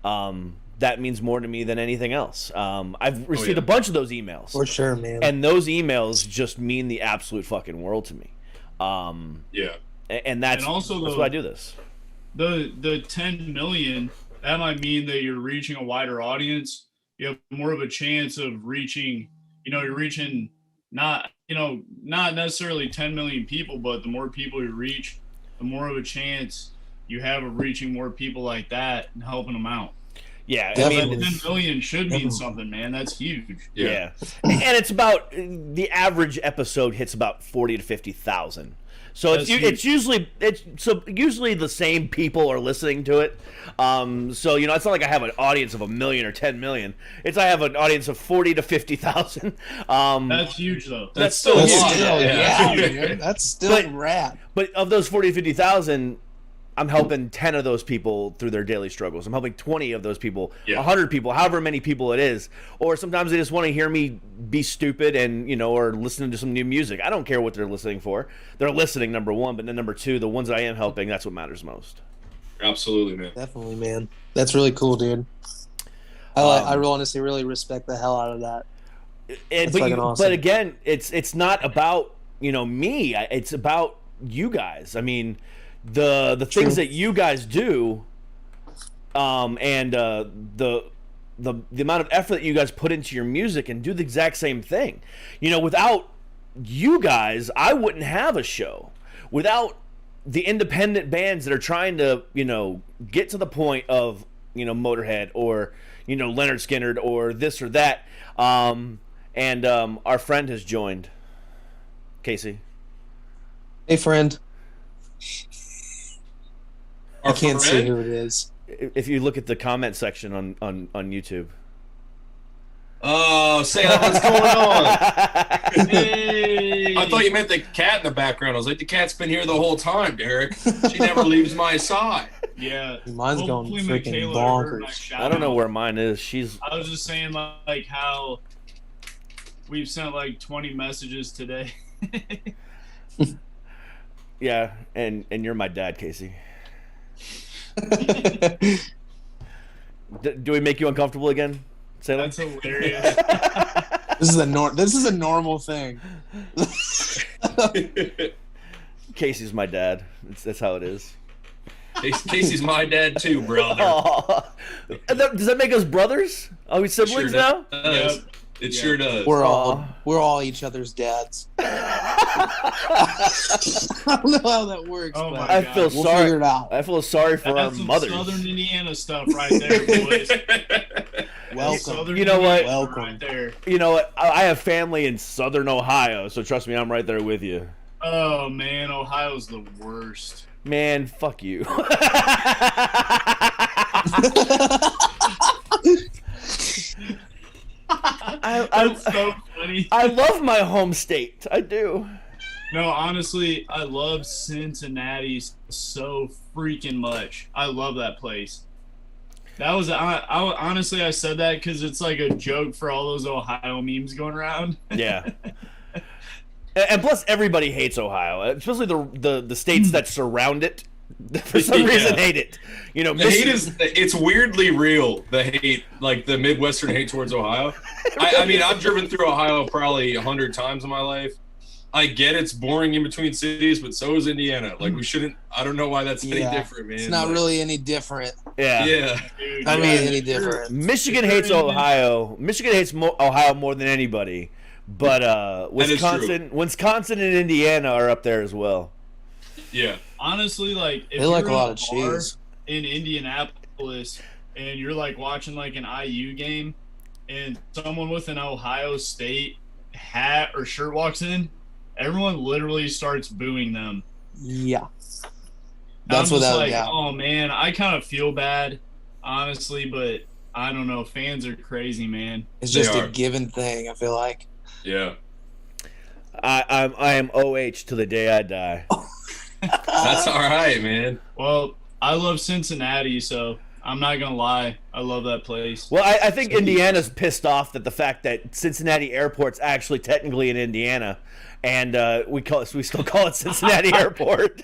That means more to me than anything else. I've received a bunch of those emails. For sure, man. And those emails just mean the absolute fucking world to me. Yeah. And that's why I do this. The 10 million, that might mean that you're reaching a wider audience. You have more of a chance of reaching, you're reaching not necessarily 10 million people, but the more people you reach, the more of a chance you have of reaching more people like that and helping them out. Yeah, Definitely. I mean, 10 million should mean something, man. That's huge. Yeah. And it's about, the average episode hits about 40 to 50,000. So it's usually the same people are listening to it. So it's not like I have an audience of 1 million or 10 million. I have an audience of 40 to 50,000. That's huge though. That's still huge. That's still rad. But of those 40 to 50,000, I'm helping 10 of those people through their daily struggles. I'm helping 20 of those people, 100 people, however many people it is. Or sometimes they just want to hear me be stupid and, or listening to some new music. I don't care what they're listening for. They're listening, number one. But then number two, the ones that I am helping, that's what matters most. Absolutely, man. Definitely, man. That's really cool, dude. I honestly really respect the hell out of that. Awesome. But again, it's not about, me. It's about you guys. I mean, the things that you guys do, and the amount of effort that you guys put into your music and do the exact same thing. Without you guys, I wouldn't have a show. Without the independent bands that are trying to, get to the point of, Motorhead or, Leonard Skinner or this or that. And our friend has joined. Casey. Hey, friend. I can't see friend? who it is. If you look at the comment section on YouTube. Oh, Sam, what's going on? Hey. I thought you meant the cat in the background. I was like, the cat's been here the whole time, Derek. She never leaves my side. Yeah. Mine's going Hopefully freaking Michaela heard my bonkers. shout I don't know out. where mine is. I was just saying like how we've sent like 20 messages today. Yeah, and you're my dad, Casey. Do we make you uncomfortable again, Salem? That's hilarious. This is a normal thing. Casey's my dad. That's how it is. Casey's my dad too, brother. Aw. Does that make us brothers? Are we siblings now? Does. Yep. It sure does. We're all each other's dads. I don't know how that works, Oh but my I God. feel we'll sorry. figure it out. I feel sorry for That's our some mothers. Southern Indiana stuff right there, boys. Welcome. Southern You know what? Indiana Welcome. right there. You know what? I have family in Southern Ohio, so trust me, I'm right there with you. Oh man, Ohio's the worst. Man, fuck you. That's so funny. I love my home state. I do. No, honestly, I love Cincinnati so freaking much. I love that place. That was honestly, I said that because it's like a joke for all those Ohio memes going around. Yeah. And plus, everybody hates Ohio, especially the states that surround it. For some reason, hate it. You know, The hate it's weirdly real. The hate, like the Midwestern hate towards Ohio. I mean, I've driven through Ohio probably 100 times in my life. I get it's boring in between cities, but so is Indiana. Like we shouldn't. I don't know why that's any different, man. It's not really any different. Yeah. Dude, I mean, yeah. any different. Michigan hates Ohio. Michigan hates Ohio more than anybody. But Wisconsin and Indiana are up there as well. Yeah. Honestly, like if They like you're a lot in of bar cheese. in Indianapolis and you're like watching like an IU game and someone with an Ohio State hat or shirt walks in, everyone literally starts booing them. Yeah. I'm That's just without a like, doubt. oh man, I kind of feel bad, honestly, but I don't know. Fans are crazy, man. It's They just are. a given thing, I feel like. Yeah. I am OH to the day I die. That's all right, man. Well, I love Cincinnati, so I'm not gonna lie, I love that place. Well, I think Indiana's pissed off that the fact that Cincinnati Airport's actually technically in Indiana, and we still call it Cincinnati Airport.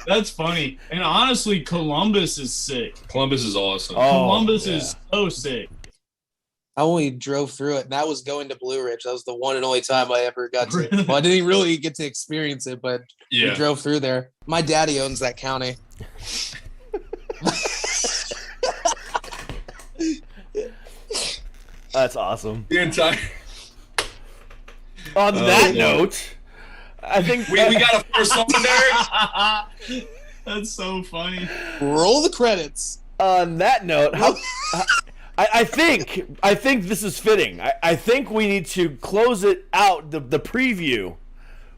That's funny. And honestly, Columbus is sick. Columbus is awesome. Columbus is so sick. I only drove through it, and that was going to Blue Ridge. That was the one and only time I ever got to. Well, I didn't really get to experience it, but we drove through there. My daddy owns that county. That's awesome. The entire. On that note, I think we got a first song, Derek. That's so funny. Roll the credits. On that note, I think this is fitting. I think we need to close it out, the preview,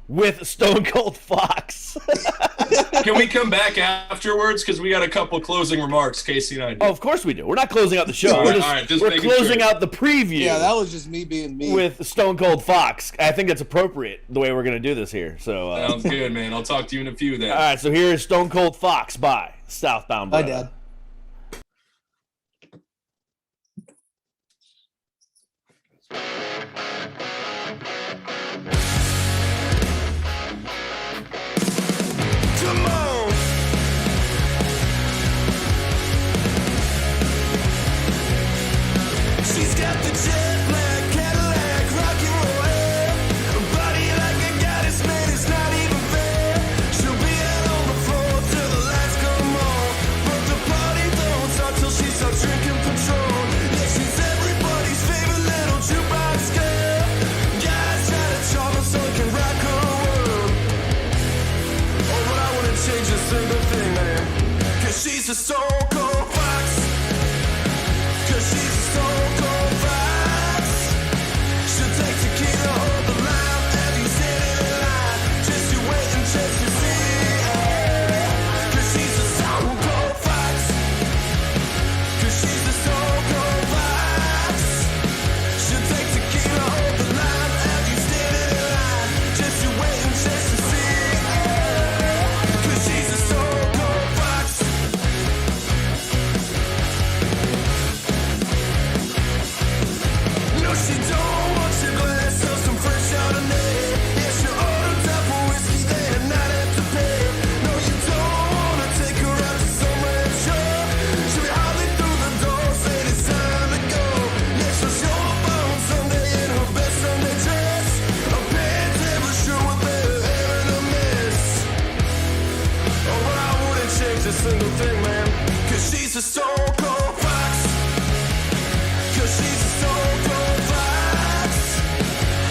with Stone Cold Fox. Can we come back afterwards? Because we got a couple closing remarks, Casey and I do. Oh, of course we do. We're not closing out the show. All We're right, we're closing out the preview. Yeah, that was just me being me. With Stone Cold Fox. I think it's appropriate the way we're going to do this here. So sounds good, man. I'll talk to you in a few then. All right, so here's Stone Cold Fox by Southbound Beretta. Bye, Dad. Come on. She's got the jet black Cadillac, rock and roll hair. A body like a goddess, man, it's not even fair. She'll be out on the floor till the lights come on, but the party don't start till she starts drinking Patron. Yeah, she's everybody's favorite little jukebox girl. Guys try to charm her so it can rock her world. Oh, but I wouldn't change a single thing, man. Cause she's a stone cold fox. Cause she's a stone cold fox. She'll take tequila, hold the line, have you standing in line. Just you waiting, just to see. Cause she's a stone cold fox. Cause she's a stone cold fox. She'll take tequila, hold the line, have you standing in line. Just you waiting, just to see. Cause she's a stone cold fox. No, she don't want your glass of some fresh Chardonnay. Yeah, she'll order top of whiskey there and not have to pay. No, you don't wanna take her out to somewhere sure. She'll be hardly through the door, saying it's time to go. Yeah, she'll show up on Sunday in her best Sunday dress. A pants ever sure with their hair in a mess. Oh, but I wouldn't change a single thing, man. Cause she's a stone cold fox. Cause she's a stone cold fox.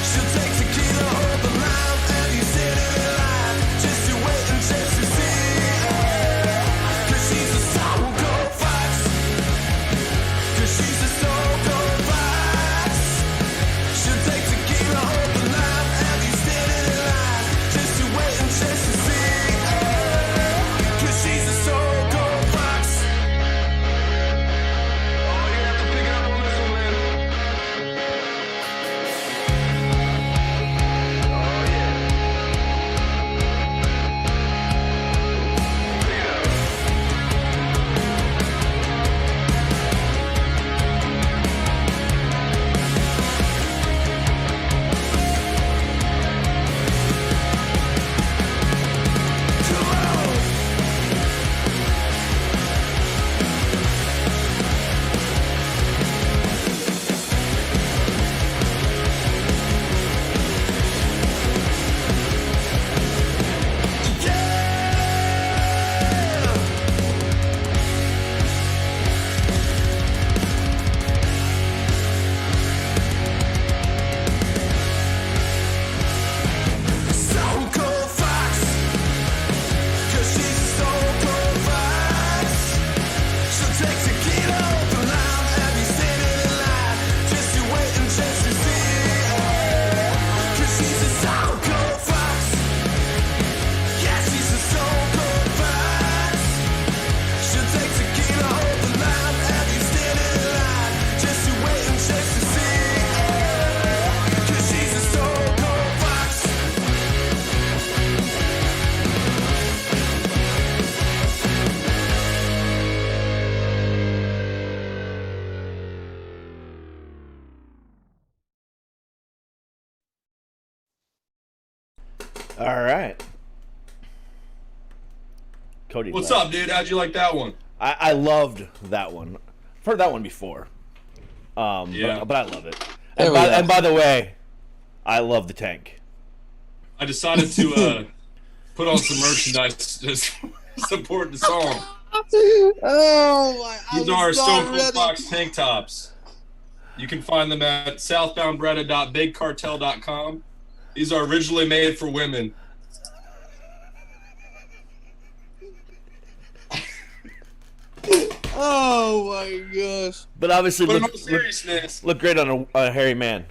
She'll take tequila, hold the line, have you standing in line. Just you waiting, just to see. Cause she's a stone cold fox. Cause she's a stone cold fox. She'll take tequila, hold the line, have you standing in line. Just you waiting, just to see. Cause she's a stone cold fox. All right. Cody, What's up, dude? How'd you like that one? I loved that one. I've heard that one before. Yeah. But I love it. There And we by, go. the way, I love the tank. I decided to put on some merchandise to support the song. Oh, These are Stone Cold Fox tank tops. You can find them at southboundberetta.bigcartel.com. These are originally made for women. Oh my gosh! But obviously, But in all seriousness, look great on a hairy man.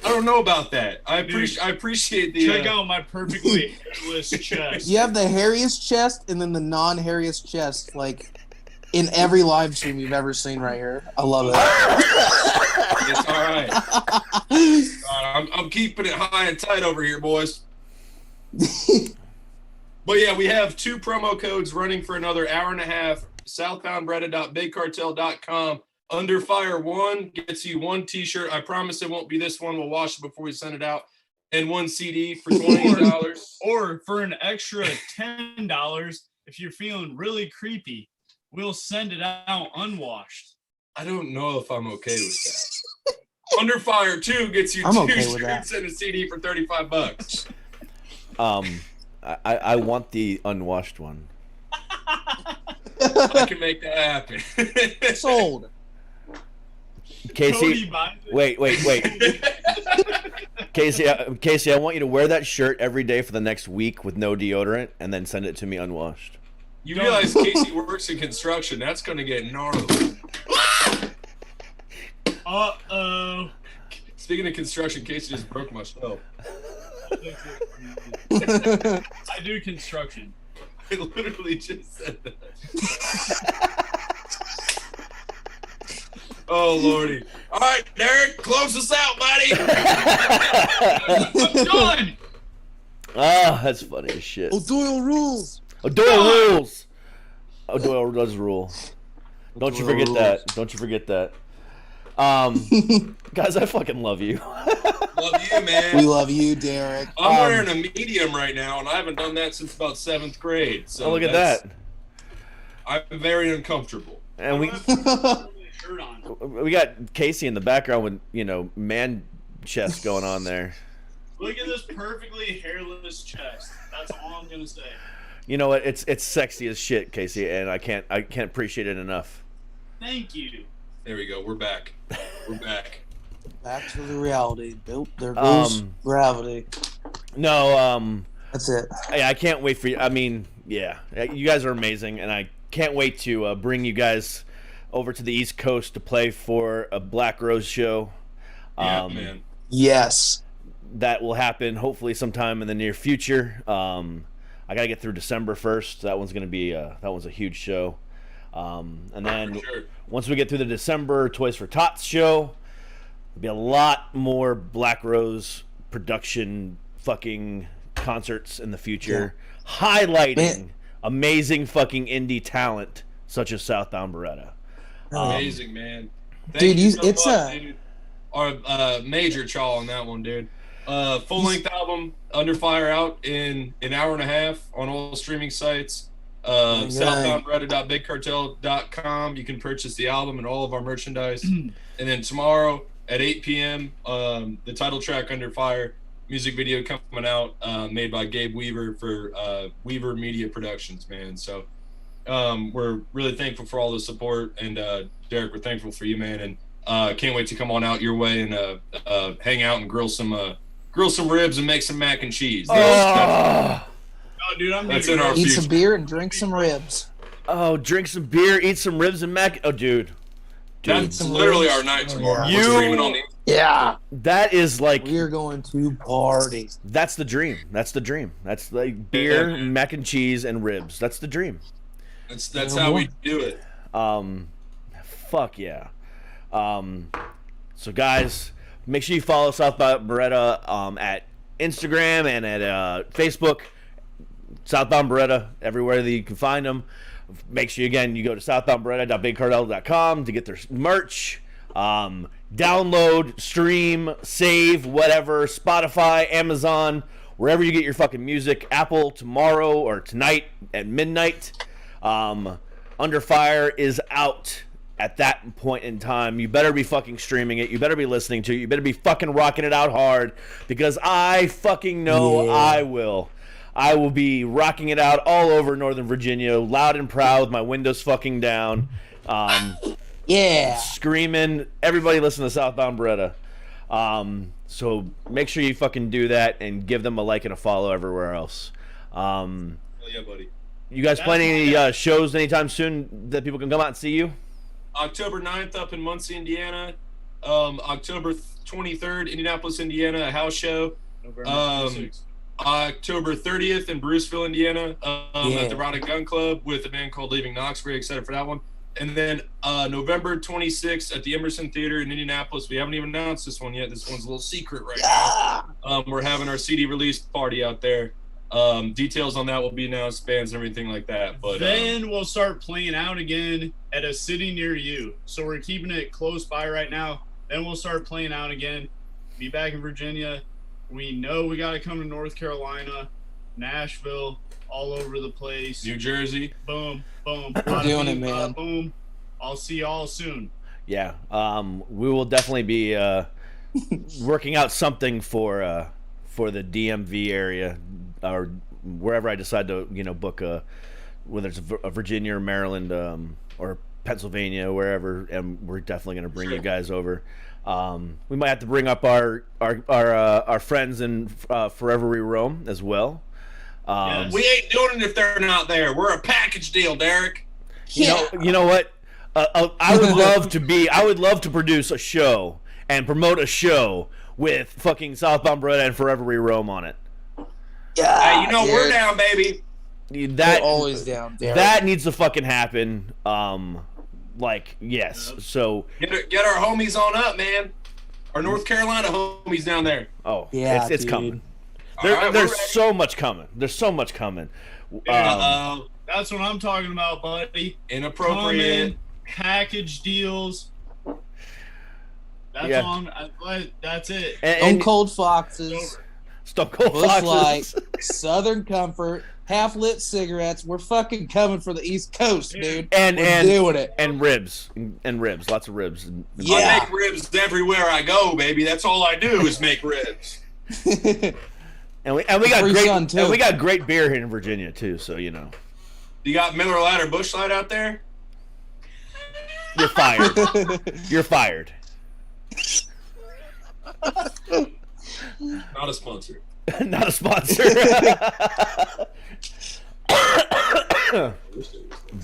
I don't know about that. I appreciate the. Check out my perfectly hairless chest. You have the hairiest chest and then the non-hairiest chest, like in every live stream you've ever seen right here. I love it. It's all right. I'm keeping it high and tight over here, boys. But yeah, we have 2 promo codes running for another hour and a half. Southboundberetta.bigcartel.com. Under Fire 1 gets you 1 T-shirt. I promise it won't be this one. We'll wash it before we send it out. And 1 CD for $20. Or for an extra $10, if you're feeling really creepy, we'll send it out unwashed. I don't know if I'm okay with that. Under Fire 2 gets you I'm 2 okay with that. shirts and a CD for $35. I want the unwashed one. I can make that happen. Sold. Casey, Cody buys it. wait. Casey, I want you to wear that shirt every day for the next week with no deodorant, and then send it to me unwashed. You realize Casey works in construction. That's going to get gnarly. Uh-oh. Speaking of construction, Casey just broke my shelf. I do construction. I literally just said that. Oh, Lordy. All right, Derek, close us out, buddy. I'm done. Ah, that's funny as shit. O'Doyle rules. Doyle rules. Doyle does rule. Don't you Doyle forget rules. that. Don't you forget that. Guys, I fucking love you. Love you, man. We love you, Derek. I'm wearing a medium right now, and I haven't done that since about 7th grade. So Oh, look at that. I'm very uncomfortable. And we Shirt on. got Casey in the background with, man chest going on there. Look at this perfectly hairless chest. That's all I'm gonna say. You know what? It's sexy as shit, Casey, and I can't appreciate it enough. Thank you. There we go. We're back. We're back. Back to the reality. Nope, there goes gravity. No, That's it. I can't wait for you. I mean, yeah, you guys are amazing, and I can't wait to bring you guys over to the East Coast to play for a Black Rose show. Yeah, man. Yes. That will happen hopefully sometime in the near future. I gotta get through December 1st. That one's gonna be that one's a huge show. And then For sure. once we get through the December Toys for Tots show, there'll be a lot more Black Rose production fucking concerts in the future, highlighting amazing fucking indie talent such as Southbound Beretta. Amazing, man. Thank Dude, you it's much, dude. Our major chaw on that one, dude. Full length album, Under Fire, out in an hour and a half on all streaming sites. Southboundberetta.bigcartel.com. You can purchase the album and all of our merchandise. And then tomorrow at 8 p.m., the title track Under Fire music video coming out, made by Gabe Weaver for Weaver Media Productions, man. So we're really thankful for all the support, and Derek, we're thankful for you, man, and can't wait to come on out your way and hang out and grill some ribs and make some mac and cheese. Oh, dude, I'm That's gonna in our go- Eat future. some beer and drink some ribs. Oh, drink some beer, eat some ribs and mac. Oh, dude. That's some literally ribs. our night tomorrow. You- We're streaming on the Yeah. That is like We're going to party. that's the dream. That's the dream. That's like beer, Yeah. mac and cheese, and ribs. That's the dream. That's how we do it. Fuck yeah. So guys, make sure you follow Southbound Beretta at Instagram and at Facebook. Southbound Beretta everywhere that you can find them. Make sure again you go to southboundberetta.bigcartel.com to get their merch. Download, stream, save, whatever. Spotify, Amazon, wherever you get your fucking music. Apple tomorrow or tonight at midnight. Under Fire is out at that point in time. You better be fucking streaming it. You better be listening to it. You better be fucking rocking it out hard, because I fucking know I will. I will be rocking it out all over Northern Virginia, loud and proud, with my windows fucking down. Screaming. Everybody listen to Southbound Beretta. So make sure you fucking do that and give them a like and a follow everywhere else. Yeah, buddy. You guys planning any shows anytime soon that people can come out and see you? October 9th up in Muncie, Indiana. October 23rd, Indianapolis, Indiana, a house show. November 26th. October 30th in Bruceville, Indiana, at the Rada Gun Club with a band called Leaving Knox. Very excited for that one. And then November 26th at the Emerson Theater in Indianapolis. We haven't even announced this one yet. This one's a little secret right now. We're having our CD release party out there. Details on that will be announced, bands and everything like that. But then we'll start playing out again at a city near you. So we're keeping it close by right now. Then we'll start playing out again. Be back in Virginia. We know we got to come to North Carolina, Nashville, all over the place. New Jersey. Boom, boom. We're doing it, man. Boom. I'll see y'all soon. Yeah. We will definitely be working out something for the DMV area, or wherever I decide to, book whether it's a Virginia or Maryland, or Pennsylvania, wherever, and we're definitely going to bring you guys over. We might have to bring up our friends in Forever We Roam as well. We ain't doing it if they're not there. We're a package deal, Derek. You know what? I would love to produce a show and promote a show with fucking Southbound Beretta and Forever We Roam on it. Yeah, hey, we're down, baby. We're always down. Derek. That needs to fucking happen. Yes. So get our homies on up, man. Our North Carolina homies down there. Oh, yeah, it's coming. There's so much coming. There's so much coming. That's what I'm talking about, buddy. Inappropriate. Coming, package deals. That's it. Stone Cold Foxes. Stone Cold Bush Foxes. Light, Southern Comfort, half-lit cigarettes. We're fucking coming for the East Coast, dude. And doing it. And ribs. Lots of ribs. I make ribs everywhere I go, baby. That's all I do is make ribs. And we got great beer here in Virginia too, so You got Miller Lite or Bush Light out there? You're fired. You're fired. Not a sponsor. Not a sponsor.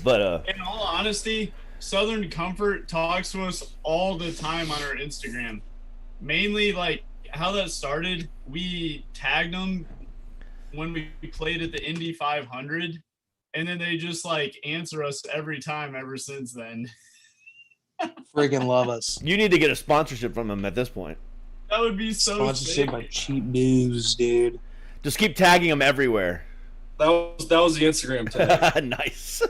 But in all honesty, Southern Comfort talks to us all the time on our Instagram. Mainly, like, how that started, we tagged them when we played at the Indy 500, and then they just answer us every time ever since then. Freaking love us. You need to get a sponsorship from them at this point. That would be so sponsorship sick. by Cheap News, dude. Just keep tagging them everywhere. That was the Instagram tag. Nice.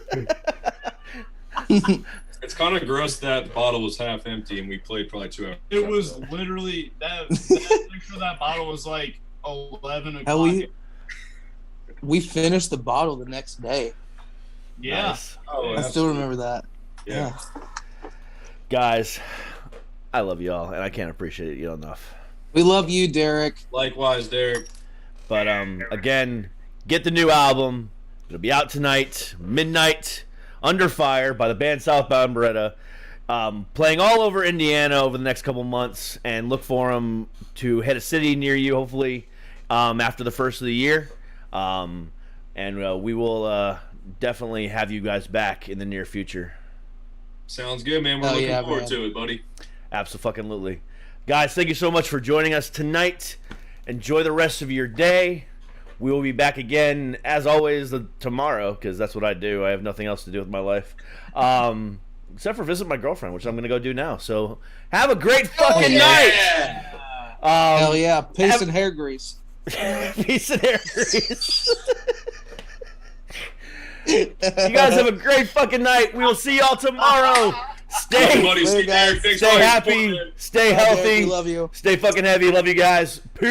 It's kind of gross that the bottle was half empty and we played for 2 hours. It was literally that picture of that bottle was 11 o'clock. We finished the bottle the next day. Yeah. Nice. Oh, I still remember that. Yeah. Guys, I love y'all, and I can't appreciate you enough. We love you, Derek. Likewise, Derek. But again, get the new album. It'll be out tonight, midnight. Under Fire by the band Southbound Beretta, playing all over Indiana over the next couple months, and look for them to hit a city near you, hopefully, after the first of the year. And we will definitely have you guys back in the near future. Sounds good, man. We're looking forward to it, buddy. Absolutely. Guys, thank you so much for joining us tonight. Enjoy the rest of your day. We will be back again, as always, tomorrow, because that's what I do. I have nothing else to do with my life. Except for visit my girlfriend, which I'm going to go do now. So have a great fucking night. Hell yeah. Peace and hair grease. Peace and hair grease. You guys have a great fucking night. We will see y'all tomorrow. Stay happy. Stay healthy. Love you. Stay fucking heavy. Love you guys. Peace.